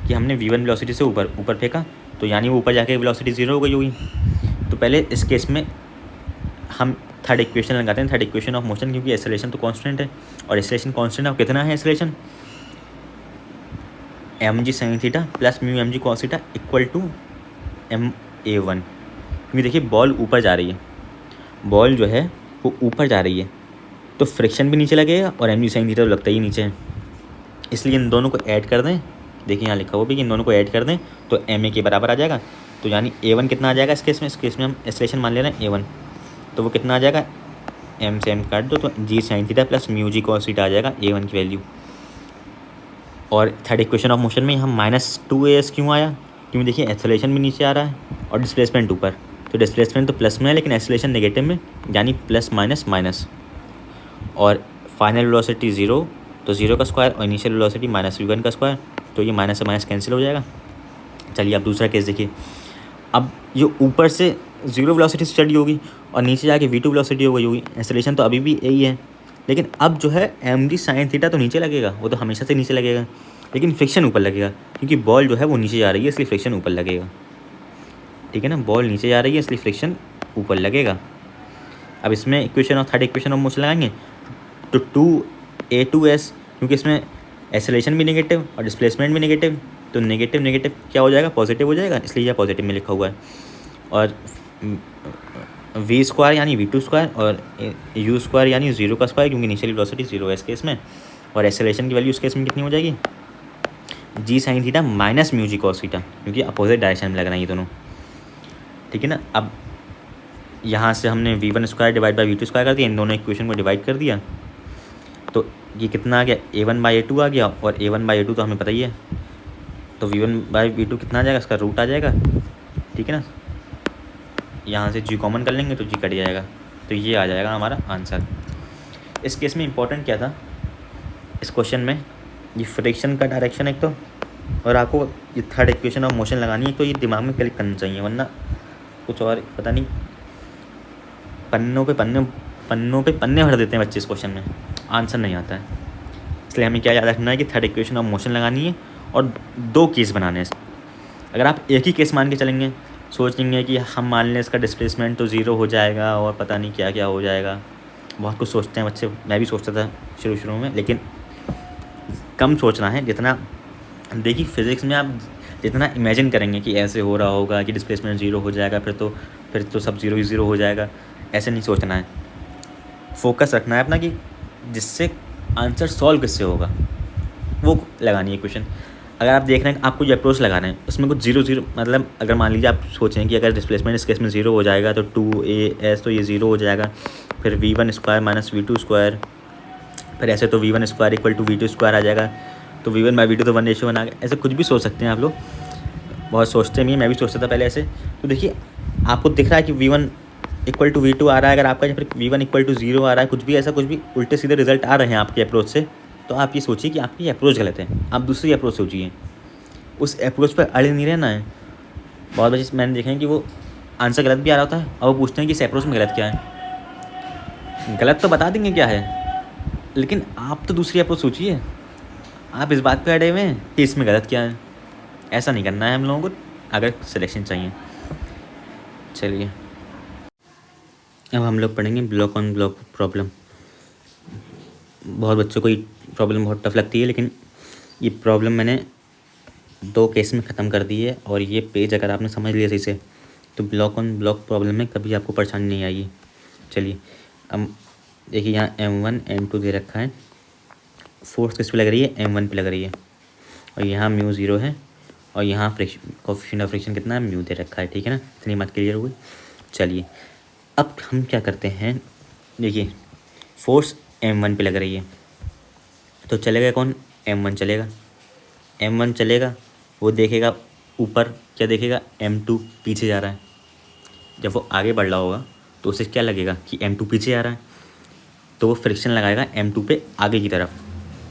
कि हमने v1 वेलोसिटी से ऊपर फेंका, तो यानी वो ऊपर जाके वेलोसिटी 0 हो गई होगी। तो पहले इस केस में हम थर्ड इक्वेशन लगाते हैं, थर्ड इक्वेशन ऑफ मोशन, क्योंकि एक्सेलरेशन तो कांस्टेंट है, और एक्सेलरेशन कांस्टेंट है, कितना है acceleration, mg sin theta plus mu mg cos theta equal to ma1। क्योंकि देखिए बॉल ऊपर जा रही है, बॉल जो है वो ऊपर जा रही है, तो फ्रिक्शन भी नीचे लगेगा और mg sin थीटा तो लगता ही नीचे है, इसलिए इन दोनों को ऐड कर दें। देखिए यहाँ लिखा हुआ भी कि इन दोनों को ऐड कर दें तो ma के बराबर आ जाएगा। तो यानी a1 कितना आ जाएगा इस केस में हम एक्सेलरेशन मान ले रहे हैं a1, तो वो कितना आ जाएगा, m से m काट दो तो g sin theta plus mu g cos theta आ जाएगा a1 की वैल्यू। और थर्ड इक्वेशन ऑफ मोशन में हम -2as क्यों आया, क्योंकि देखिए एक्सेलरेशन भी नीचे आ रहा है और डिस्प्लेसमेंट ऊपर, तो डिस्प्लेसमेंट तो प्लस में है लेकिन एक्सेलरेशन नेगेटिव में, यानी प्लस माइनस माइनस, और फाइनल वेलोसिटी 0, तो 0 का स्क्वायर और इनिशियल वेलोसिटी -v1 का स्क्वायर, तो ये माइनस से माइनस कैंसिल हो जाएगा। चलिए अब दूसरा केस देखिए, अब ये ऊपर से 0 वेलोसिटी से चढ़ी होगी और नीचे जाके v2 वेलोसिटी हो गई होगी, एक्सेलरेशन तो अभी भी यही है, लेकिन अब जो है mg sin थीटा तो नीचे लगेगा, वो तो हमेशा से नीचे लगेगा, लेकिन फ्रिक्शन ऊपर लगेगा, क्योंकि बॉल जो है वो नीचे जा रही है इसलिए फ्रिक्शन ऊपर लगेगा, ठीक है ना। बॉल नीचे जा रही है इसलिए फ्रिक्शन ऊपर लगेगा। अब इसमें थर्ड इक्वेशन ऑफ मोशन लगाएंगे तो 2a2s, क्योंकि इसमें एक्सेलरेशन भी नेगेटिव और डिस्प्लेसमेंट भी नेगेटिव, तो नेगेटिव क्या हो जाएगा, पॉजिटिव हो जाएगा, इसलिए यह पॉजिटिव में लिखा हुआ है। और v स्क्वायर यानी v2 स्क्वायर और u स्क्वायर यानी 0 का स्क्वायर, क्योंकि इनिशियल वेलोसिटी 0 है इस केस में, और एक्सेलरेशन की वैल्यू इस केस में कितनी हो जाएगी, g sin theta minus mu g cos theta, क्योंकि अपोजिट डायरेक्शन में लग रहा है ये दोनों, ठीक है ना। अब यहाँ से हमने v1 square divide by v2 square कर दिया, इन दोनों इक्वेशन को डिवाइड कर दिया, तो ये कितना आ गया, a1/a2 आ गया, और a1/a2 तो हमें पता ही है, तो v1/v2 कितना आ जाएगा, इसका रूट आ जाएगा, ठीक है ना। यहाँ से g कॉमन कर लेंगे तो g कट जाएगा, तो ये आ जाएगा हमारा आंसर। इस केस में इंपॉर्टेंट क्या था इस क्वेश्चन में, ये फ्रिक्शन का डायरेक्शन एक तो, और आपको ये थर्ड इक्वेशन ऑफ मोशन लगानी है, तो ये दिमाग में क्लिक करना चाहिए, वरना कुछ और पता नहीं पन्नों पे पन्ने भर देते हैं बच्चे इस क्वेश्चन में, आंसर नहीं आता है। इसलिए हमें क्या याद रखना है कि थर्ड इक्वेशन ऑफ मोशन लगानी है और 2 केस बनाने हैं। अगर आप एक ही केस मान के चलेंगे, सोचेंगे कि हम मान लें इसका डिस्प्लेसमेंट तो 0 हो जाएगा और पता नहीं क्या क्या हो जाएगा, बहुत कुछ सोचते हैं बच्चे, मैं भी सोचता था शुरू में, लेकिन कम सोचना है। जितना देखिए फिज़िक्स में आप जितना इमेजिन करेंगे कि ऐसे हो रहा होगा कि डिस्प्लेसमेंट 0 हो जाएगा, फिर तो सब 0 ही 0 हो जाएगा, ऐसे नहीं सोचना है। फोकस रखना है अपना कि जिससे आंसर सॉल्व किससे होगा वो लगानी है क्वेश्चन। अगर आप देख रहे हैं आपको जो अप्रोच लगाना है उसमें कुछ 0 मतलब अगर मान लीजिए आप सोचें कि अगर डिस्प्लेसमेंट इस केस में 0 हो जाएगा तो 2as तो ये 0 हो जाएगा, फिर v1 square minus v2 square, फिर ऐसे तो v1 square equal to v2 square आ जाएगा, तो v1/v2 तो 1:1 आ गया। ऐसे कुछ भी सोच सकते हैं आप लोग, बहुत सोचते नहीं, मैं भी सोचता था पहले ऐसे। तो देखिए आपको दिख रहा है कि v1 इक्वल टू v2 आ रहा है, अगर आपका फिर v1 इक्वल टू 0 आ रहा है, कुछ भी ऐसा कुछ भी उल्टे सीधे रिजल्ट आ रहे हैं आपके अप्रोच से, तो आप ये सोचिए कि आपकी अप्रोच गलत है, आप दूसरी अप्रोच सोचिए, उस अप्रोच पर अड़े नहीं रहना है। बहुत बच्चे मैंने देखे हैं कि वो आंसर गलत भी आ रहा होता है और वो पूछते हैं कि इस अप्रोच में गलत क्या है। गलत तो बता देंगे क्या है, लेकिन आप तो दूसरी अप्रोच सोचिए, आप इस बात पे अड़े हुए हैं कि इसमें गलत क्या है। ऐसा नहीं करना है हम लोगों को अगर सिलेक्शन चाहिए। चलिए अब हम लोग पढ़ेंगे ब्लॉक ऑन ब्लॉक प्रॉब्लम। बहुत बच्चों को ये प्रॉब्लम बहुत टफ लगती है, लेकिन ये प्रॉब्लम मैंने 2 केस में ख़त्म कर दी है, और ये पेज अगर आपने समझ लिया सही से तो ब्लॉक ऑन ब्लॉक प्रॉब्लम में कभी आपको परेशानी नहीं आएगी। चलिए अब देखिए यहाँ m1 m2 दे रखा है, फोर्स किस पे लग रही है, m1 पे लग रही है, और यहाँ म्यू 0 है, और यहाँ कोएफिशिएंट ऑफ फ्रिक्शन कितना है, म्यू दे रखा है, ठीक है ना। इतनी बात क्लियर हो गई। चलिए अब हम क्या करते हैं, देखिए फोर्स m1 पे लग रही है, तो चलेगा कौन, m1 चलेगा, m1 चलेगा, वो देखेगा ऊपर क्या देखेगा, M2 पीछे जा रहा है। जब वो आगे बढ़ रहा होगा तो उसे क्या लगेगा कि M2 पीछे आ रहा है, तो वो फ्रिक्शन लगाएगा M2 पे आगे की तरफ,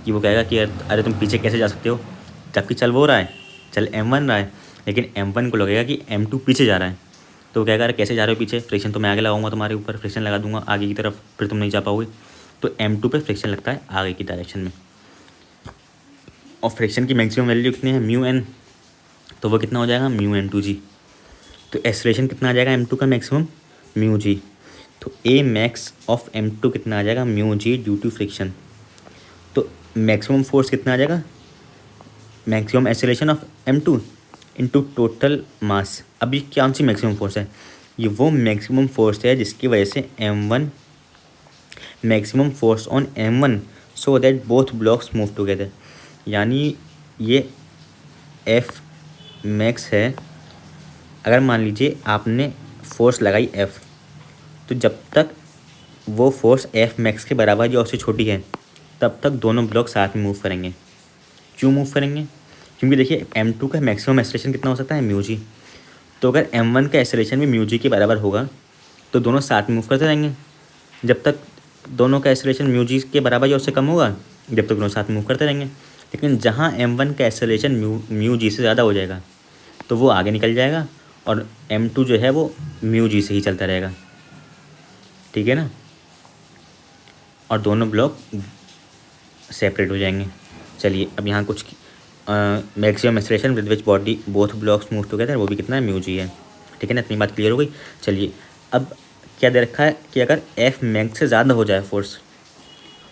कि वो कहेगा कि अरे तुम पीछे कैसे जा सकते हो, जबकि चल वो रहा है, चल M1 रहा है, लेकिन M1 को लगेगा कि M2 पीछे जा रहा है। तो वो कहेगा अरे कैसे जा रहे हो पीछे, फ्रिक्शन तो मैं आगे लगाऊंगा, तुम्हारे ऊपर फ्रिक्शन लगा दूंगा आगे की तरफ, फिर तुम नहीं जा पाओगे। तो M2 पे फ्रिक्शन लगता है आगे की डायरेक्शन में। और फ्रिक्शन की मैक्सिमम वैल्यू कितनी है, म्यू एन, तो वो कितना हो जाएगा, म्यू M2G। तो एक्सेलरेशन कितना आ जाएगा M2 का मैक्सिमम, म्यू जी। तो ए मैक्स ऑफ M2 कितना आ जाएगा, mu g due to friction. तो मैक्सिमम फोर्स कितना आ जाएगा, maximum acceleration of M2 into total mass. अब ये कौन सी मैक्सिमम फोर्स है, ये वो मैक्सिमम फोर्स है जिसकी वजह से M1 maximum force on M1 so that both blocks move together. यानी ये F मैक्स है। अगर मान लीजिए आपने फोर्स लगाई F, तो जब तक वो फोर्स F मैक्स के बराबर या उससे छोटी है तब तक दोनों ब्लॉक साथ में मूव करेंगे। क्यों मूव करेंगे, क्योंकि देखिए M2 का मैक्सिमम एक्सेलरेशन कितना हो सकता है, म्यू जी। तो अगर M1 का एक्सेलरेशन भी म्यू जी के बराबर होगा तो दोनों साथ में मूव करते रहेंगे। जब तक दोनों का एक्सेलरेशन म्यू जी के बराबर या उससे कम होगा, जब तक दोनों साथ में मूव करते रहेंगे। लेकिन जहाँ M1 का एक्सेलरेशन म्यू जी से ज़्यादा हो जाएगा तो वो आगे निकल जाएगा और M2 जो है वो म्यू जी से ही चलता रहेगा, ठीक है ना। और दोनों ब्लॉक सेपरेट हो जाएंगे। चलिए अब यहाँ कुछ maximum acceleration with which body both blocks move together, वो भी कितना है, म्यू जी है, ठीक है ना। इतनी बात क्लियर हो गई। चलिए अब क्या दे रखा है कि अगर F मैक्स से ज़्यादा हो जाए फोर्स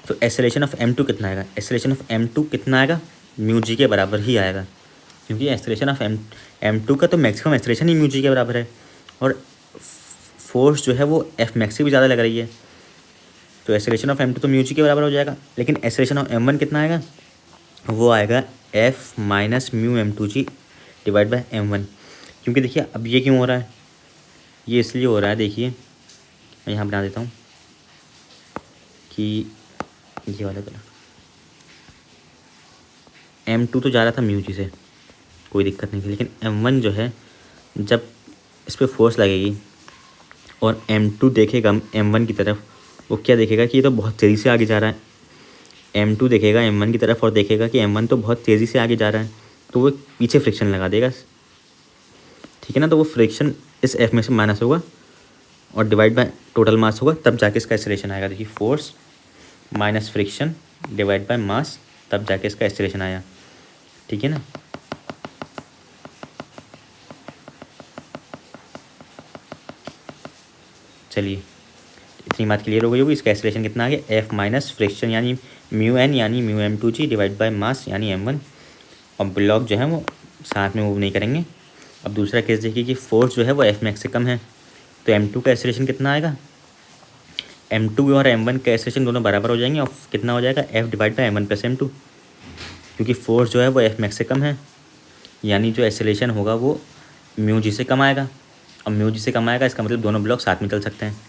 तो एक्सेलरेशन ऑफ M2 कितना आएगा, एक्सेलरेशन ऑफ M2 कितना आएगा, म्यू जी के बराबर ही आएगा, क्योंकि एक्सेलरेशन ऑफ M2 का तो मैक्सिमम एक्सेलरेशन ही म्यू जी के बराबर है और फोर्स जो है वो F मैक्स से भी ज़्यादा लग रही है। तो एक्सेलरेशन ऑफ M2 तो म्यू जी के बराबर हो जाएगा। लेकिन एक्सेलरेशन ऑफ M1 कितना आएगा, वो आएगा F minus mu M2G divide by M1। क्योंकि देखिए अब ये क्यों हो रहा है, ये इसलिए हो रहा है, देखिए मैं यहाँ बना देता हूँ कि ये वाला कलर, M2 तो जा रहा था म्यू जी से, कोई दिक्कत नहीं थी। लेकिन M1 जो है जब इस पर फोर्स लगेगी और M2 देखेगा M1 की तरफ, वो क्या देखेगा कि ये तो बहुत तेज़ी से आगे जा रहा है। M2 देखेगा M1 की तरफ और देखेगा कि M1 तो बहुत तेज़ी से आगे जा रहा है, तो वो पीछे फ्रिक्शन लगा देगा, ठीक है ना। तो वो फ्रिक्शन इस F में से माइनस होगा और डिवाइड बाय टोटल मास होगा, तब जाके इसका एक्सेलरेशन आएगा। देखिए force minus friction divide by mass, तब जाके इसका एक्सेलरेशन आया, ठीक है ना। चलिए इतनी बात क्लियर हो गई होगी। इसका एक्सेलरेशन कितना आ गया, F माइनस फ्रिक्शन यानी म्यू एन यानी mu M2G divide by mass यानी M1। और ब्लॉक जो है वो साथ में मूव नहीं करेंगे। अब दूसरा केस देखिए कि फोर्स जो है वो F मैक्स से कम है, तो M2 का एक्सेलरेशन कितना आएगा, M2 और M1 का एक्सेलरेशन दोनों बराबर हो जाएंगे और कितना हो जाएगा, F divide by M1 plus M2। क्योंकि फोर्स जो है वो F मैक्स से कम है, यानी जो एक्सेलरेशन होगा वो म्यू जी से कम आएगा। और म्यू जी से कम आएगा इसका मतलब दोनों ब्लॉक साथ में चल सकते हैं।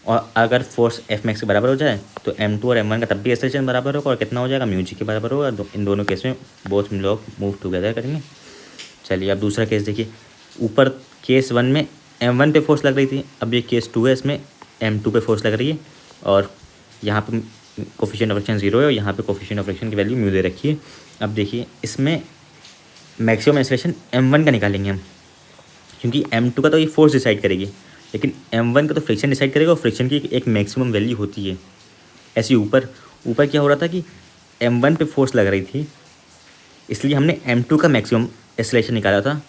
और अगर फोर्स F मैक्स के बराबर हो जाए तो M2 और M1 का तब भी एक्सेलरेशन बराबर होगा और कितना हो जाएगा, म्यू जी के बराबर होगा। इन दोनों केस में बोथ ब्लॉक मूव टुगेदर करेंगे। चलिए अब दूसरा केस देखिए। ऊपर केस 1 में M1 पे फोर्स लग रही थी, अब ये केस 2 है, इसमें M2 पे फोर्स लग रही है और यहाँ पे कोफिशिएंट ऑफ फ्रिक्शन 0 है और यहाँ पे कोफिशिएंट ऑफ फ्रिक्शन की वैल्यू म्यू दे रखी है। अब देखिए इसमें मैक्सिमम एक्सेलरेशन M1 का निकालेंगे हम, क्योंकि M2 का तो ये फोर्स डिसाइड करेगी, लेकिन M1 का तो फ्रिक्शन डिसाइड करेगा और फ्रिक्शन की एक मैक्सिमम वैल्यू होती है। ऐसे ऊपर क्या हो रहा था कि M1 पे फोर्स लग रही थी, इसलिए हमने M2 का मैक्सिमम एक्सेलरेशन निकाला था,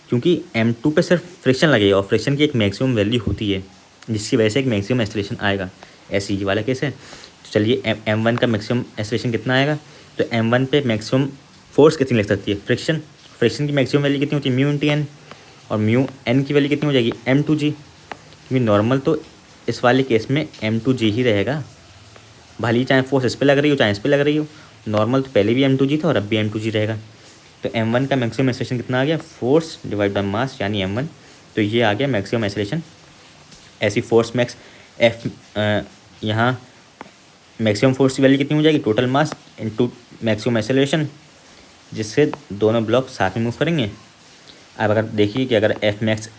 क्योंकि M2 पे सिर्फ फ्रिक्शन लगेगा और फ्रिक्शन की एक मैक्सिमम वैल्यू होती है जिसकी वजह से एक मैक्सिमम एक्सेलरेशन आएगा। ऐसे ही वाला केस है। तो चलिए M1 का मैक्सिमम एक्सेलरेशन कितना आएगा, तो M1 पे मैक्सिमम फोर्स कितनी लग सकती है, फ्रिक्शन की मैक्सिमम वैल्यू कितनी होती है, म्यू इंटू एन, और म्यू एन की वैल्यू कितनी हो जाएगी, M2G। क्योंकि नॉर्मल तो इस वाले केस में M2G ही रहेगा, भले ही चाहे फोर्स इस पर लग रही हो चाहे इस पर लग रही हो। नॉर्मल तो पहले भी M2G था और अब भी M2G रहेगा। तो M1 का मैक्सिमम एक्सेलरेशन कितना आ गया, फोर्स डिवाइड बाय मास यानी M1। तो ये आ गया मैक्सिमम एक्सेलरेशन। ऐसी फोर्स मैक्स F यहाँ मैक्सिमम फोर्स की वैल्यू कितनी हो जाएगी, total mass into maximum acceleration, जिससे दोनों ब्लॉक साथ में मूव करेंगे अब अगर देखिए कि अगर एफ मैक्स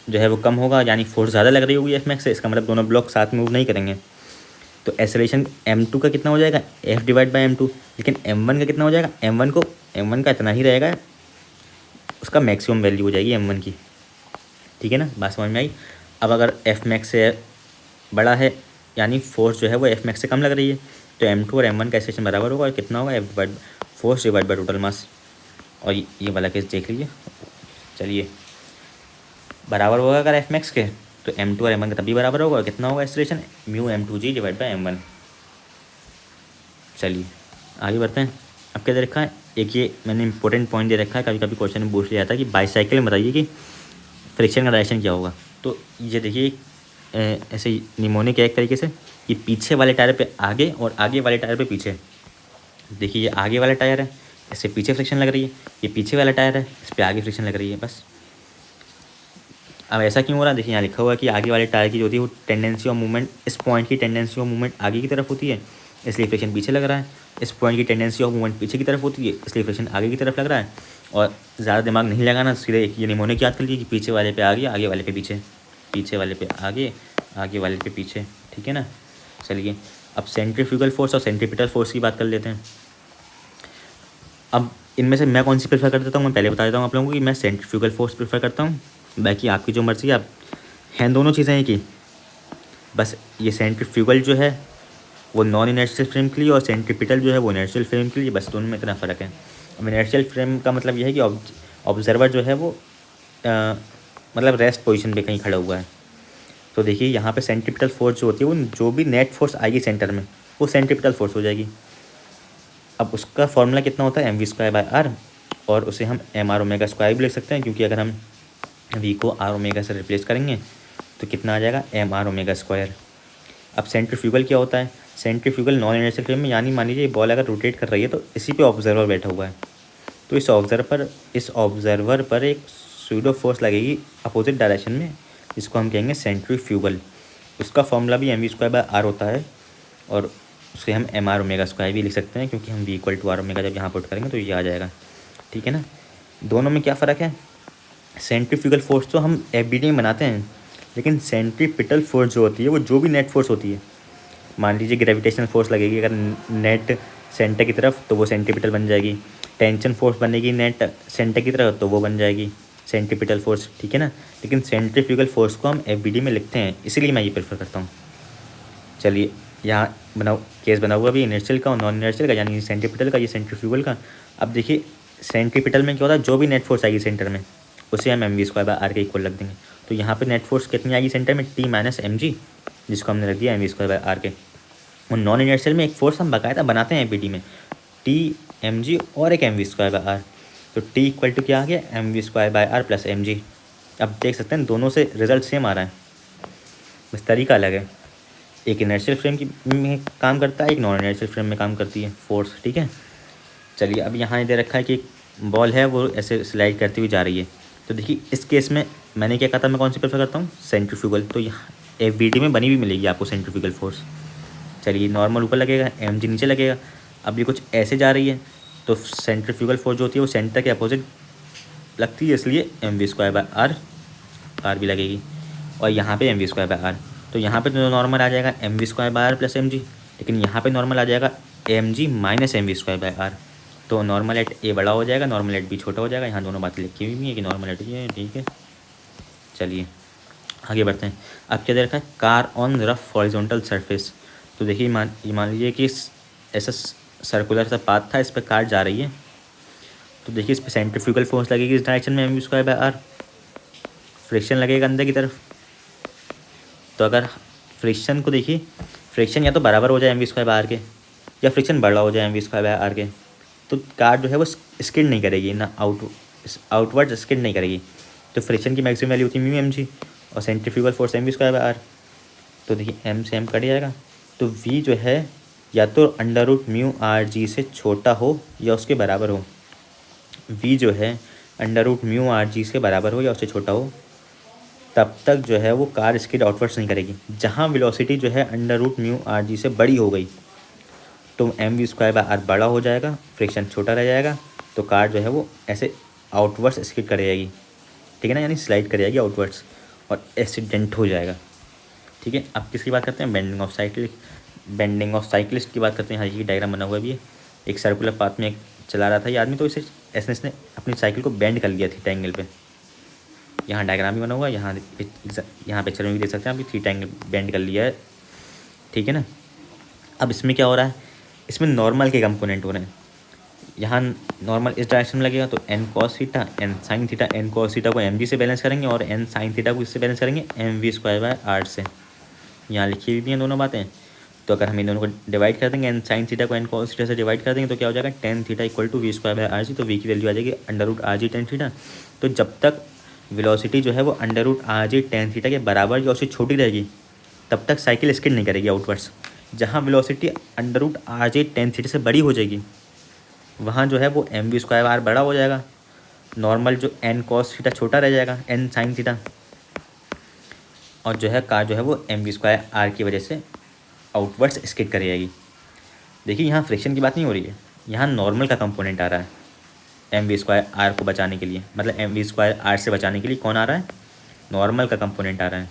जो है वो कम होगा, यानी फोर्स ज़्यादा लग रही होगी एफ मैक्स से, इसका मतलब दोनों ब्लॉक साथ में मूव नहीं करेंगे। तो एक्सेलरेशन m2 का कितना हो जाएगा, F/m2। लेकिन m1 का कितना हो जाएगा, m1 का इतना ही रहेगा, उसका मैक्सिमम वैल्यू हो जाएगी m1 की। ठीक है ना, बात समझ में आई। अब अगर एफ मैक्स से बड़ा है, यानी फोर्स जो है वो एफ मैक्स से कम लग रही है, तो m2 और m1 का एक्सेलरेशन बराबर होगा, और कितना होगा, force divide by total mass. और ये वाला केस देख लीजिए। चलिए, बराबर होगा अगर एफ मैक्स के, तो m2 और m1 का तभी बराबर होगा, और कितना होगा acceleration, μm2g divide by m1। चलिए आगे बढ़ते हैं। अब क्या दे रखा है, एक ये मैंने इंपॉर्टेंट पॉइंट दे रखा है, कभी कभी क्वेश्चन में पूछ लिया था कि बाईसाइकिल में बताइए कि फ्रिक्शन का डायरेक्शन क्या होगा। तो ये देखिए ऐसे निमोनिक है एक तरीके से, ये पीछे वाले टायर पे आगे और आगे वाले टायर पे पीछे। देखिए ये आगे वाला टायर है, इससे पीछे फ्रिक्शन लग रही है, ये पीछे वाला टायर है, इस पर आगे फ्रिक्शन लग रही है, बस। अब ऐसा क्यों हो रहा है, देखिए यहाँ लिखा हुआ है कि आगे वाले टायर की जो होती है वो टेंडेंसी ऑफ मूवमेंट, इस पॉइंट की टेंडेंसी ऑफ मूवमेंट आगे की तरफ होती है, इसलिए फ्रिक्शन पीछे लग रहा है। इस पॉइंट की टेंडेंसी ऑफ मूवमेंट पीछे की तरफ होती है, इसलिए फ्रिक्शन आगे की तरफ लग रहा है। और ज़्यादा दिमाग नहीं लगाना, सीधे एक ये निमोनिक याद कर लीजिए कि पीछे वाले पे आगे, आगे वाले पे पीछे, पीछे वाले पे आगे, आगे वाले पे पीछे। ठीक है ना। चलिए अब सेंट्रीफ्यूगल फोर्स और सेंट्रीपिटल फोर्स की बात कर लेते हैं। अब इनमें से मैं कौन सी प्रेफर कर देता हूँ, मैं पहले बता देता हूँ आप लोगों को कि मैं सेंट्रीफ्यूगल फोर्स प्रेफर करता हूँ, बाकी आपकी जो मर्ज़ी है। आप हैं दोनों चीज़ें एक ही, बस ये सेंट्रीफ्यूगल जो है वो नॉन इनर्शियल फ्रेम के लिए, और सेंट्रीपिटल जो है वो इनर्शियल फ्रेम के लिए, बस दोनों में इतना फ़र्क है। अब इनर्शियल फ्रेम का मतलब ये है कि ऑब्जर्वर जो है वो मतलब रेस्ट पोजीशन पे कहीं खड़ा हुआ है। तो देखिए यहाँ पे सेंट्रीपिटल फोर्स जो होती है वो, जो भी नेट फोर्स आएगी सेंटर में, वो सेंट्रीपिटल फोर्स हो जाएगी। अब उसका फॉर्मूला कितना होता है, mv²/r, और उसे हम mr⍵² भी लिख सकते हैं, क्योंकि अगर हम v को r⍵ से रिप्लेस करेंगे तो कितना आ जाएगा, mr⍵²। अब सेंट्रीफ्यूगल क्या होता है, सेंट्रीफ्यूगल नॉन इनर्शियल फ्रेम में, यानी मान लीजिए बॉल अगर रोटेट कर रही है तो इसी पे ऑब्जर्वर बैठा हुआ है, तो इस ऑब्जर्वर पर एक सूडो फोर्स लगेगी अपोजिट डायरेक्शन में, जिसको हम कहेंगे सेंट्रीफ्यूगल। उसका फॉर्मूला भी mv²/r होता है, और उसे हम mr⍵² भी लिख सकते हैं, क्योंकि हम v = r⍵ जब यहाँ पुट करेंगे तो ये आ जाएगा। ठीक है ना। दोनों में क्या फ़र्क है, सेंट्रीफ्यूगल फोर्स तो हम FBD में बनाते हैं, लेकिन सेंट्रीपिटल फोर्स जो होती है वो जो भी नेट फोर्स होती है, मान लीजिए ग्रेविटेशनल फोर्स लगेगी अगर नेट सेंटर की तरफ, तो वो सेंट्रीपिटल बन जाएगी। टेंशन फोर्स बनेगी नेट सेंटर की तरफ, तो वो बन जाएगी सेंट्रीपिटल फोर्स। ठीक है ना। लेकिन सेंट्रीफ्यूगल फोर्स को हम FBD में लिखते हैं, इसीलिए मैं ये प्रेफर करता हूँ। चलिए यहाँ केस बना हुआ भी इनर्शियल का और नॉन इनर्शियल का, यानी सेंट्रीपिटल का, ये सेंट्रीफ्यूगल का। अब देखिए सेंट्रीपिटल में क्या होता है, जो भी नेट फोर्स आएगी सेंटर में उसे हम mv²/r के इक्वल रख देंगे। तो यहाँ पे नेट फोर्स कितनी आएगी सेंटर में, t - mg, जिसको हमने रख दिया mv²/r के। और नॉन इनर्शियल में एक फोर्स हम बाकायदा बनाते हैं FBD में, t mg और एक mv²/r। तो t = क्या आ गया, mv²/r + mg। अब देख सकते हैं दोनों से रिजल्ट सेम आ रहा है, बस तरीका अलग है। एक इनर्शियल फ्रेम की में काम करता है, एक नॉन इनर्शियल फ्रेम में काम करती है फोर्स। ठीक है। चलिए अब यहाँ दे रखा है कि बॉल है वो ऐसे स्लाइड करती हुई जा रही है। तो देखिए इस केस में मैंने क्या कहा था, मैं कौन सी प्रेफर करता हूँ, सेंट्रीफ्यूगल। तो यहाँ FBD में बनी हुई मिलेगी आपको सेंट्रीफ्यूगल फोर्स। चलिए नॉर्मल ऊपर लगेगा, mg नीचे लगेगा। अब ये कुछ ऐसे जा रही है, तो सेंट्रीफ्यूगल फोर्स जो होती है वो सेंटर के अपोजिट लगती है, इसलिए mv²/r r भी लगेगी, और यहाँ पे mv²/r। तो यहाँ पे तो नॉर्मल आ जाएगा mv²/r + mg, लेकिन यहाँ पे नॉर्मल आ जाएगा mg - mv²/r। तो नॉर्मल एट ए बड़ा हो जाएगा, नॉर्मल एट बी छोटा हो जाएगा। यहाँ दोनों बातें लिखी हुई है कि नॉर्मल एट ये है। ठीक है। चलिए आगे बढ़ते हैं। अब क्या दे रखा है, car on rough horizontal surface. तो देखिए मान लीजिए कि ऐसा सर्कुलर सा पाथ था, इस पर कार जा रही है। तो देखिए इस पर सेंट्रीफ्यूगल फोर्स लगेगी इस डायरेक्शन में mv²/r, फ्रिक्शन लगेगा अंदर की तरफ। तो अगर फ्रिक्शन को देखिए, फ्रिक्शन या तो बराबर हो जाए mv²/r के, या फ्रिक्शन बड़ा हो जाए mv²/r के, तो कार जो है वो स्किड नहीं करेगी ना, आउटवर्ड स्किड नहीं करेगी। तो फ्रिक्शन की मैक्सिमम वैल्यू होती है μmg, और सेंट्रीफ्यूगल फोर्स mv²/r। तो देखिए m से m कट जाएगा, तो v जो है या तो √μrg से छोटा हो या उसके बराबर हो। v जो है √μrg से बराबर हो या उससे छोटा हो, तब तक जो है वो कार स्किड आउटवर्ड्स नहीं करेगी। जहाँ वेलोसिटी जो है √μrg से बड़ी हो गई, तो mv²/r बड़ा हो जाएगा, फ्रिक्शन छोटा रह जाएगा, तो कार जो है वो ऐसे आउटवर्ड्स स्किड कर जाएगी। ठीक है ना, यानी स्लाइड कर जाएगी आउटवर्ड्स और एक्सीडेंट हो जाएगा। ठीक है, अब किसकी बात करते हैं, bending of cycle, bending of cyclist की बात करते हैं। हाँ, ये डायग्राम बना हुआ भी है, एक सर्कुलर पाथ में एक चला रहा था ये आदमी, तो इसे ऐसे इसने अपनी साइकिल को बेंड कर लिया थीटा एंगल पे। यहाँ डायग्राम भी बना हुआ है, यहाँ पिक्चर में भी देख सकते हैं आप, थीटा एंगल बेंड कर लिया है। ठीक है ना, अब इसमें क्या हो रहा है, इसमें नॉर्मल के कंपोनेंट हो रहे हैं। यहाँ नॉर्मल इस डायरेक्शन में लगेगा तो n cos theta n sine theta, n cos theta को एम जी से बैलेंस करेंगे और एन साइन थीटा को इससे बैलेंस करेंगे m v square by r से। यहाँ लिखी हुई हैं दोनों बातें। तो अगर हम इन दोनों को डिवाइड कर देंगे, एन साइन थीटा को एन कॉस थीटा से डिवाइड कर देंगे तो क्या हो जाएगा, tan theta equal to v square by r g. तो वी की वैल्यू आ जाएगी under root r g tan theta. तो जब तक वेलोसिटी जो है वो under root r g tan theta के बराबर या उससे छोटी रहेगी तब तक साइकिल स्किड नहीं करेगी आउटवर्ड्स। जहाँ velocity under root r g tan theta से बड़ी हो जाएगी वहाँ जो है वो एम वी स्क्वायर आर बड़ा हो जाएगा, नॉर्मल जो एन कॉस थीटा छोटा रह जाएगा एन साइन थीटा, और जो है कार जो है वो एम वी स्क्वायर आर की वजह से आउटवर्ड्स स्किड कर जाएगी। देखिए यहाँ फ्रिक्शन की बात नहीं हो रही है, यहाँ नॉर्मल का कंपोनेंट आ रहा है एम वी स्क्वायर आर को बचाने के लिए, मतलब एम वी स्क्वायर आर से बचाने के लिए कौन आ रहा है, नॉर्मल का कंपोनेंट आ रहा है।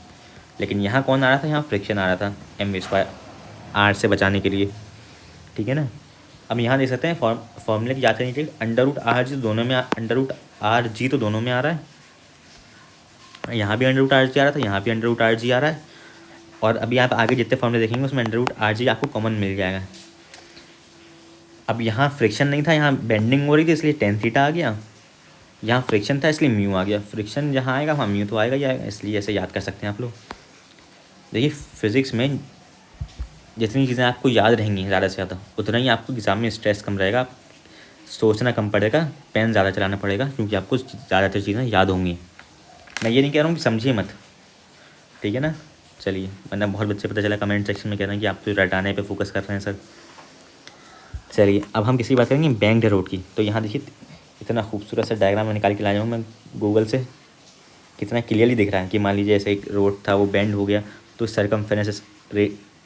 लेकिन यहाँ कौन आ रहा था, यहाँ फ्रिक्शन आ रहा था एम वी स्क्वायर आर से बचाने के लिए। ठीक है ना, अब यहाँ देख सकते हैं फॉर्मूले की याद करनी चाहिए, अंडर रूट आर जी दोनों में, अंडर रूट आर जी तो दोनों में आ रहा है, यहाँ भी अंडर रूट आर जी आ रहा था, यहाँ भी अंडर रूट आर जी आ रहा है, और अभी आप आगे जितने फॉर्मूले देखेंगे उसमें अंडर रूट आर जी आपको कॉमन मिल जाएगा। अब यहाँ फ्रिक्शन नहीं था, यहाँ बेंडिंग हो रही थी इसलिए टेन थीटा आ गया, यहाँ फ्रिक्शन था इसलिए म्यू आ गया। फ्रिक्शन जहाँ आएगा वहाँ म्यू तो आएगा ही आएगा, इसलिए ऐसे याद कर सकते हैं आप लोग। देखिए फिज़िक्स में जितनी चीज़ें आपको याद रहेंगी ज़्यादा से ज़्यादा उतना ही आपको एग्ज़ाम में स्ट्रेस कम रहेगा, सोचना कम पड़ेगा, पेन ज़्यादा चलाना पड़ेगा, क्योंकि आपको ज़्यादातर चीज़ें याद होंगी। मैं ये नहीं कह रहा हूँ कि समझिए मत, ठीक है ना। चलिए, वरना बहुत बच्चे पता चला कमेंट सेक्शन में कह रहे हैं कि आप तो रटाने पे फोकस कर रहे हैं सर। चलिए अब हम किसी बात करेंगे बैंक्ड रोड की। तो यहाँ देखिए इतना खूबसूरत सा डायग्राम मैं निकाल के लाया हूँ मैं गूगल से, कितना क्लियरली दिख रहा है कि मान लीजिए ऐसे एक रोड था वो बेंड हो गया तो सरकमफेरेंस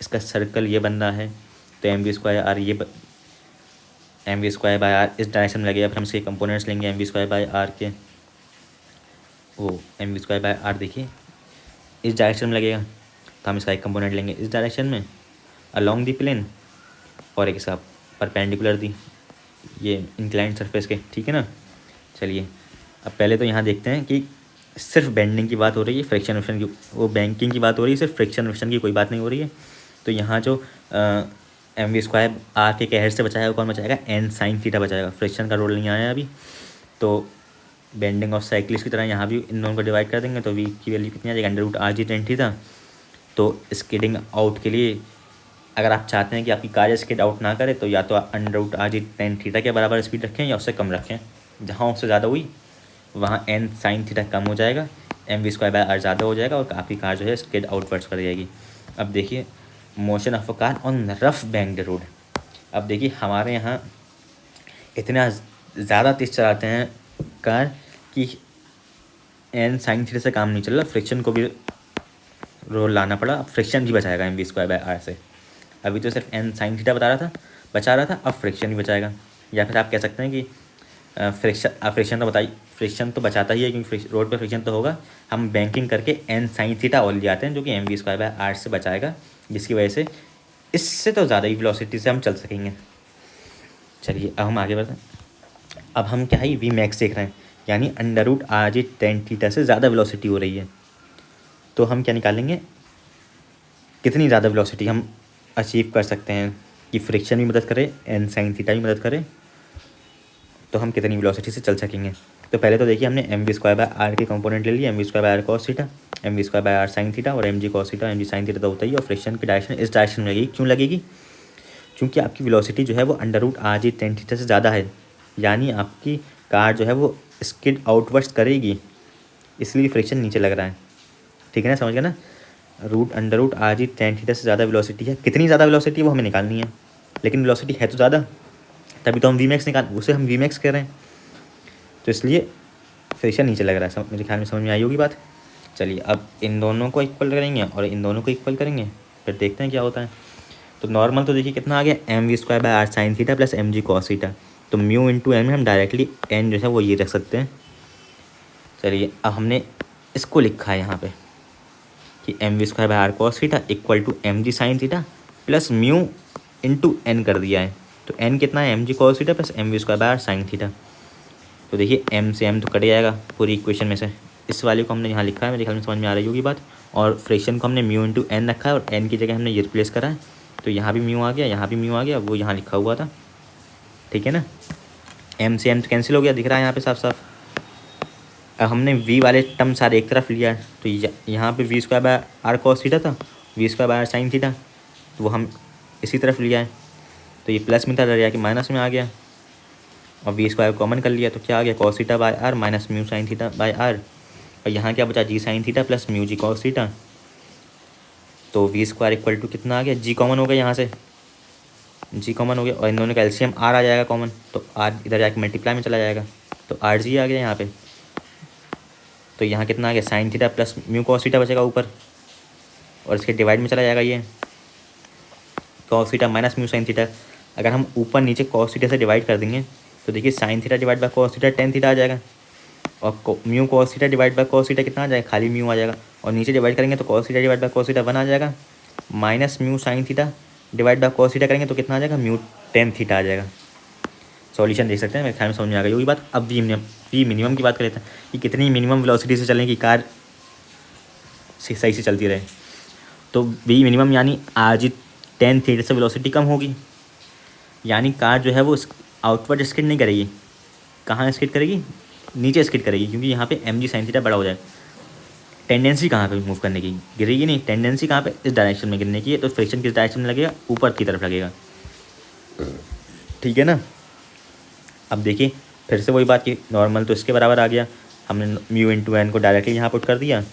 इसका सर्कल ये बन रहा है, तो एम वी स्क्वायर आर ये m v square by r इस डायरेक्शन में लगेगा। फिर हम इसके कंपोनेंट्स लेंगे m v square by r के, वो m v square by r देखिए इस डायरेक्शन में लगेगा, तो हम इसका एक कंपोनेंट लेंगे इस डायरेक्शन में अलोंग दी प्लेन, और एक इसका परपेंडिकुलर दी ये इंक्लाइंड सरफेस के। ठीक है ना। चलिए अब पहले तो यहाँ देखते हैं कि सिर्फ बेंडिंग की बात हो रही है, फ्रिक्शन विक्शन की, वो बैंकिंग की बात हो रही है, सिर्फ फ्रिक्शन विक्शन की कोई बात नहीं हो रही है। तो यहाँ जो एम वी स्क्वायर आर के कहर से बचाएगा कौन बचाएगा, एन साइन थीटा बचाएगा, फ्रिक्शन का रोल नहीं आया अभी। तो बेंडिंग ऑफ साइकिल्स की तरह यहाँ भी इन दोनों को डिवाइड कर देंगे तो वी की वैल्यू कितनी आ जाएगी, under root r g tan theta. तो स्किडिंग आउट के लिए अगर आप चाहते हैं कि आपकी कार स्किड आउट ना करे तो या तो under root r g tan theta के बराबर स्पीड रखें या उससे कम रखें, जहाँ उससे ज़्यादा हुई वहाँ एन साइन थीटा कम हो जाएगा, m v square by r ज़्यादा हो जाएगा और आपकी कार जो है स्किड आउटवर्ड्स कर जाएगी। अब देखिए motion of a car on rough banked road. अब देखिए हमारे यहाँ इतना ज़्यादा तेज़ चलाते हैं कार कि एन साइन थीटा से काम नहीं चल रहा, फ्रिक्शन को भी रोल लाना पड़ा। अब फ्रिक्शन भी बचाएगा m v square by r से। अभी तो सिर्फ एन साइन थीटा बचा रहा था, अब फ्रिक्शन भी बचाएगा। या फिर आप कह सकते हैं कि फ्रिक्शन तो बचाता ही है क्योंकि रोड पर फ्रिक्शन तो होगा, हम बैंकिंग करके एन साइन थीटा और ले जाते हैं जो कि m v square by r से बचाएगा, जिसकी वजह से इससे तो ज़्यादा ही वेलोसिटी से हम चल सकेंगे। चलिए अब हम आगे बढ़ते हैं। अब हम क्या है वी मैक्स देख रहे हैं, यानी under root r g tan theta से ज़्यादा वेलोसिटी हो रही है। तो हम क्या निकालेंगे, कितनी ज़्यादा वेलोसिटी हम अचीव कर सकते हैं कि फ्रिक्शन भी मदद करे, एन साइन थीटा भी मदद करे, तो हम कितनी वेलोसिटी से चल सकेंगे। तो पहले तो देखिए हमने m v square by r के कंपोनेंट ले लिए, m v square by r cos theta, m v square by r sine theta और m g cos theta, m g sine theta तो होता ही, और फ्रिक्शन की डायरेक्शन इस डायरेक्शन में लगेगी। क्यों लगेगी, क्योंकि आपकी वेलोसिटी जो है वो under root r g tan theta से ज़्यादा है, यानी आपकी कार जो है वो स्किड आउटवर्ड्स करेगी, इसलिए फ्रिक्शन नीचे लग रहा है। ठीक है ना, समझ गए ना। Under root r g tan theta से ज़्यादा वेलोसिटी है, कितनी ज़्यादा वेलोसिटी वो हमें निकालनी है, लेकिन वेलोसिटी है तो ज़्यादा, तभी तो हम वी मैक्स उसे हम वी मैक्स कह रहे हैं, तो इसलिए फ्रिक्शन नीचे लग रहा है। मेरे ख्याल में समझ में आई होगी बात। चलिए अब इन दोनों को इक्वल करेंगे और इन दोनों को इक्वल करेंगे, फिर देखते हैं क्या होता है। तो नॉर्मल तो देखिए कितना आ गया, m v square by r sine theta plus m g cos theta. तो म्यू इंटू एन में हम डायरेक्टली एन जो है वो ये रख सकते हैं, चलिए अब हमने इसको लिखा है यहाँ पे कि m v square by r cos theta equal to m g sine theta plus mu into N कर दिया है। तो एन कितना है, m g cos theta plus m v square by r sine theta. तो देखिए एम से M तो कट जाएगा पूरी इक्वेशन में से। इस वाले को हमने यहाँ लिखा है, मेरे ख्याल में समझ में आ रही होगी बात। और फ्रैक्शन को हमने म्यू इंटू एन रखा है और एन की जगह हमने ये रिप्लेस करा है। तो यहाँ भी म्यू आ गया, यहाँ भी म्यू आ गया, वो यहाँ लिखा हुआ था, ठीक है ना। एम से एम तो कैंसिल हो गया, दिख रहा है यहाँ पे साफ साफ। अब हमने वी वाले टर्म सारे एक तरफ लिया है, तो यहाँ पे v square by r cos theta था, v square by r sine theta, तो वो हम इसी तरफ लिया है। तो ये प्लस में था, डर कि माइनस में आ गया। और वी स्क्वायर कॉमन कर लिया तो क्या आ गया, cos theta by r minus mu sine theta by r. और यहाँ क्या बचा, g sine theta plus mu g cos theta. तो वी स्क्वायर इक्वल टू कितना आ गया, जी कॉमन हो गया यहाँ से, जी कॉमन हो गया और इन दोनों का एलसीएम आर आ जाएगा कॉमन, तो आर इधर जाके मल्टीप्लाई में चला जाएगा, तो आर जी आ गया यहाँ पे। तो यहाँ कितना आ गया, sign theta plus mu cos theta बचेगा ऊपर, और इसके डिवाइड में चला जाएगा ये cos theta minus mu sine theta. अगर हम ऊपर नीचे कॉस थीटा से डिवाइड कर देंगे तो देखिए sine theta divide by cos theta tan theta आ जाएगा, और mu cos theta divide by cos theta कितना आ जाएगा, खाली म्यू आ जाएगा। और नीचे डिवाइड करेंगे तो cos theta divide by cos theta 1 आ जाएगा, minus mu sine theta divide by cos theta करेंगे तो कितना आ जाएगा, म्यू टेन थीटा आ जाएगा। सॉल्यूशन देख सकते हैं, मेरे ख्याल में समझ में आ गई होगी बात। अब वी मिनिमम की बात कर लेते हैं कि कितनी मिनिमम वेलोसिटी से चलें कि कार सही से चलती रहे। तो वी मिनिमम यानी आज 10 थीटा से वेलोसिटी कम होगी, यानी कार जो है वो आउटवर्ड स्किड नहीं करेगी। कहाँ स्किड करेगी, नीचे स्किड करेगी, क्योंकि यहाँ पे एम जी साइन थीटा बड़ा हो जाए। टेंडेंसी कहाँ पे मूव करने की, गिरेगी नहीं, टेंडेंसी कहाँ पे, इस डायरेक्शन में गिरने की है। तो फ्रिक्शन किस डायरेक्शन में लगेगा, ऊपर की तरफ लगेगा, ठीक है ना। अब देखिए फिर से वही बात की, नॉर्मल तो इसके बराबर आ गया, हमने म्यू इंटू एन को डायरेक्टली यहाँ पुट कर दिया।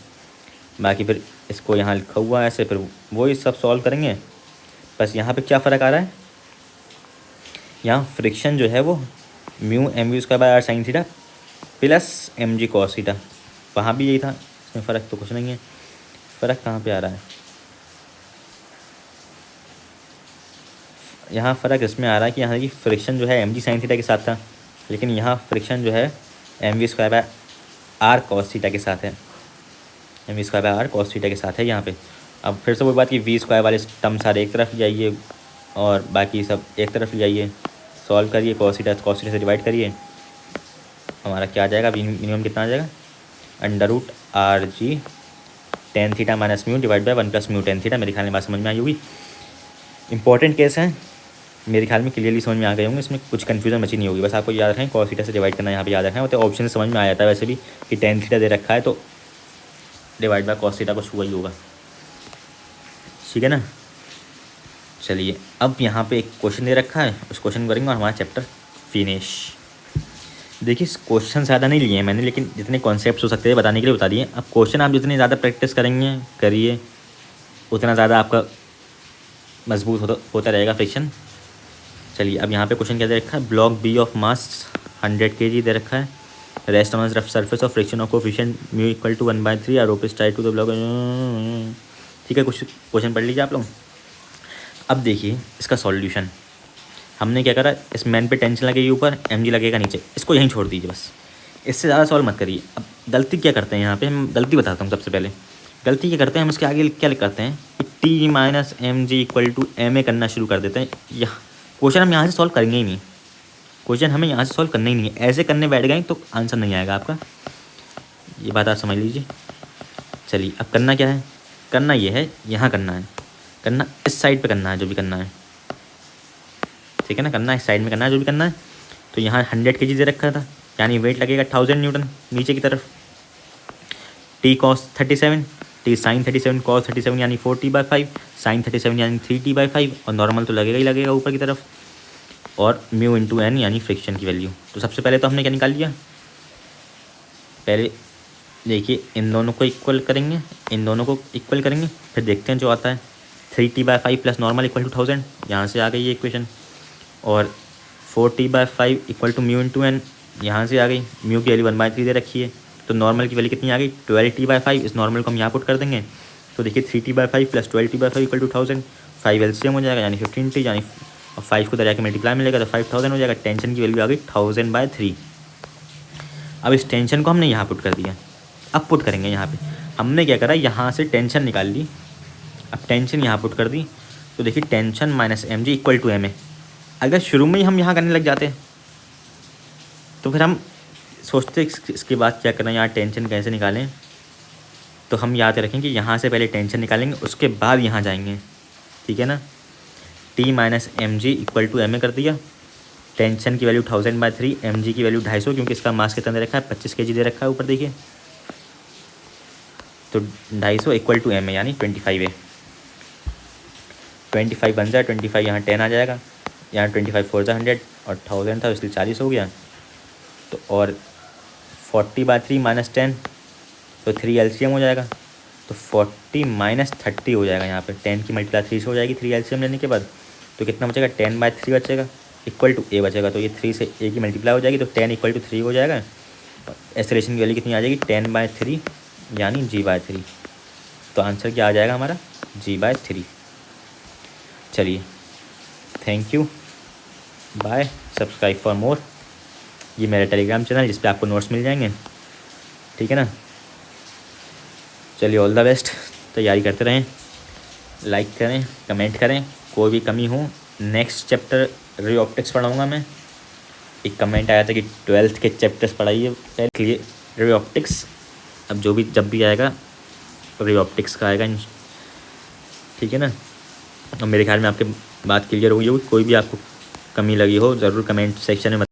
बाकी फिर इसको यहाँ लिखा हुआ है ऐसे, फिर वही सब सॉल्व करेंगे। बस यहाँ पे क्या फ़र्क आ रहा है, यहाँ फ्रिक्शन जो है वो mu m v square by r sine theta plus m g cos theta, वहाँ भी यही था, इसमें फ़र्क तो कुछ नहीं है। फ़र्क कहाँ पे आ रहा है, यहाँ फ़र्क इसमें आ रहा है कि यहाँ की फ्रिक्शन जो है एम जी साइन थीटा के साथ था, लेकिन यहाँ फ्रिक्शन जो है m v square by r cos theta के साथ है, m v square by r cos theta के साथ है यहाँ पे। अब फिर से वही बात कि वी स्क्वायर वाले टर्म सारे एक तरफ जाइए और बाकी सब एक तरफ ले जाइए, सॉल्व करिए, कॉस थीटा से डिवाइड करिए, हमारा क्या आ जाएगा, मिनिमम कितना आ जाएगा, under root r g tan theta minus mu divide by 1 plus mu tan theta. मेरे ख्याल में बात समझ में आई होगी। इंपॉर्टेंट केस है, मेरे ख्याल में क्लियरली समझ में आ गए होंगे, इसमें कुछ कन्फ्यूजन बची नहीं होगी। बस आपको याद रखें कॉस थीटा से डिवाइड करना, यहाँ पे याद रखें, तो ऑप्शन समझ में आ जाता है वैसे भी कि टेन थीटा दे रखा है तो डिवाइड बाय कॉस थीटा कुछ हुआ ही होगा, ठीक है ना। चलिए अब यहाँ पे एक क्वेश्चन दे रखा है, उस क्वेश्चन करेंगे और हमारा चैप्टर फिनिश। देखिए क्वेश्चन ज़्यादा नहीं लिए हैं मैंने, लेकिन जितने कॉन्सेप्ट्स हो सकते हैं बताने के लिए बता दिए। अब क्वेश्चन आप जितने ज़्यादा प्रैक्टिस करेंगे करिए, उतना ज़्यादा आपका मजबूत होता रहेगा फ्रिक्शन। चलिए अब यहाँ पे क्वेश्चन क्या दे रखा है, block B of mass 100 kg दे रखा है, rest on rough surface of friction of coefficient mu equal to 1/3 और rope is tied to the block. ठीक है, कुछ क्वेश्चन पढ़ लीजिए आप लोग। अब देखिए इसका सॉल्यूशन, हमने क्या करा, इस मैन पे टेंशन लगेगी ऊपर, एम जी लगेगा नीचे, इसको यहीं छोड़ दीजिए बस, इससे ज़्यादा सॉल्व मत करिए। अब गलती क्या करते हैं यहाँ पे, हम गलती बताता हूँ। सबसे पहले गलती क्या करते हैं, हम इसके आगे क्या करते हैं कि T minus m g equal to m a करना शुरू कर देते हैं। यह क्वेश्चन हम यहाँ से सॉल्व करेंगे ही नहीं, क्वेश्चन हमें यहाँ से सॉल्व करना ही नहीं है। ऐसे करने बैठ गए तो आंसर नहीं आएगा आपका, ये बात आप समझ लीजिए। चलिए अब करना क्या है, करना ये है, यहाँ करना है, करना इस साइड पे करना है जो भी करना है, ठीक है ना, करना इस साइड में करना है जो भी करना है। तो यहाँ 100 kg दे रखा था, यानी वेट लगेगा 1000 न्यूटन नीचे की तरफ। T cos 37, T sine 37, cos 37 यानी 4t/5, साइन 37 यानी 3t/5, और नॉर्मल तो लगेगा ही लगेगा ऊपर की तरफ, और म्यू इंटू एन यानी फ्रिक्शन की वैल्यू। तो सबसे पहले तो हमने क्या निकाल लिया, पहले देखिए इन दोनों को इक्वल करेंगे, इन दोनों को इक्वल करेंगे, फिर देखते हैं जो आता है। 3t/5 plus normal equal to 1000, यहाँ से आ गई ये इक्वेशन, और 4t/5 equal to mu into N, यहाँ से आ गई। म्यू की वैल्यू 1/3 दे रखी है, तो नॉर्मल की वैल्यू कितनी आ गई, 12t/5। इस नॉर्मल को हम यहाँ पुट कर देंगे, तो देखिए 3t/5 plus 12t/5 equal to 1000, 5 LCM हो जाएगा यानी 15t, यानी 5 को दरिया के मल्टीप्लाई मिलेगा तो 5000 हो जाएगा। टेंशन की वैल्यू आ गई 1000/3। अब इस टेंशन को हमने यहाँ पुट कर दिया। अब पुट करेंगे यहाँ पे, हमने क्या करा, यहाँ से टेंशन निकाल ली। अब टेंशन यहाँ पुट कर दी, तो देखिए tension minus m g equal to m a. अगर शुरू में ही हम यहाँ करने लग जाते तो फिर हम सोचते इसके बाद क्या करना है, यहाँ टेंशन कैसे निकालें। तो हम याद रखें कि यहाँ से पहले टेंशन निकालेंगे, उसके बाद यहाँ जाएंगे, ठीक है ना। T minus m g equal to m a कर दिया। टेंशन की वैल्यू 1000/3, एम जी की वैल्यू 250, क्योंकि इसका मास कितना दे रखा है, 25 kg दे रखा है ऊपर देखिए। तो 250 इक्वल टू एम ए यानी 25 ए। 25 बन जाए, 25 यहाँ 10 आ जाएगा, यहाँ 25 4 100 और 1000 था इसलिए 40 हो गया। तो और 40/3 माइनस 10, तो 3 LCM हो जाएगा। तो 40 माइनस 30 हो जाएगा, यहाँ पे 10 की मल्टीप्लाई 3 से हो जाएगी 3 LCM लेने के बाद। तो कितना बचेगा, 10/3 बचेगा इक्वल टू ए बचेगा। तो ये 3 से ए की मल्टीप्लाई हो जाएगी, तो 10 इक्वल टू 3 हो जाएगा। एक्सेलरेशन की वैल्यू कितनी आ जाएगी, 10/3 यानी g/3। तो आंसर क्या आ जाएगा हमारा, g/3। चलिए, thank you, bye, subscribe for more. ये मेरा टेलीग्राम चैनल जिस पे आपको नोट्स मिल जाएंगे, ठीक है ना। चलिए, ऑल द बेस्ट, तैयारी करते रहें, लाइक करें, कमेंट करें, कोई भी कमी हो। नेक्स्ट चैप्टर रे ऑप्टिक्स पढ़ाऊँगा मैं। एक कमेंट आया था कि 12th के चैप्टर्स पढ़ाइए पहले, रे ऑप्टिक्स। अब जब भी आएगा रे ऑप्टिक्स का आएगा, ठीक है ना। अब मेरे ख्याल में आपके बात क्लियर हो गई होगी। कोई भी आपको कमी लगी हो ज़रूर कमेंट सेक्शन में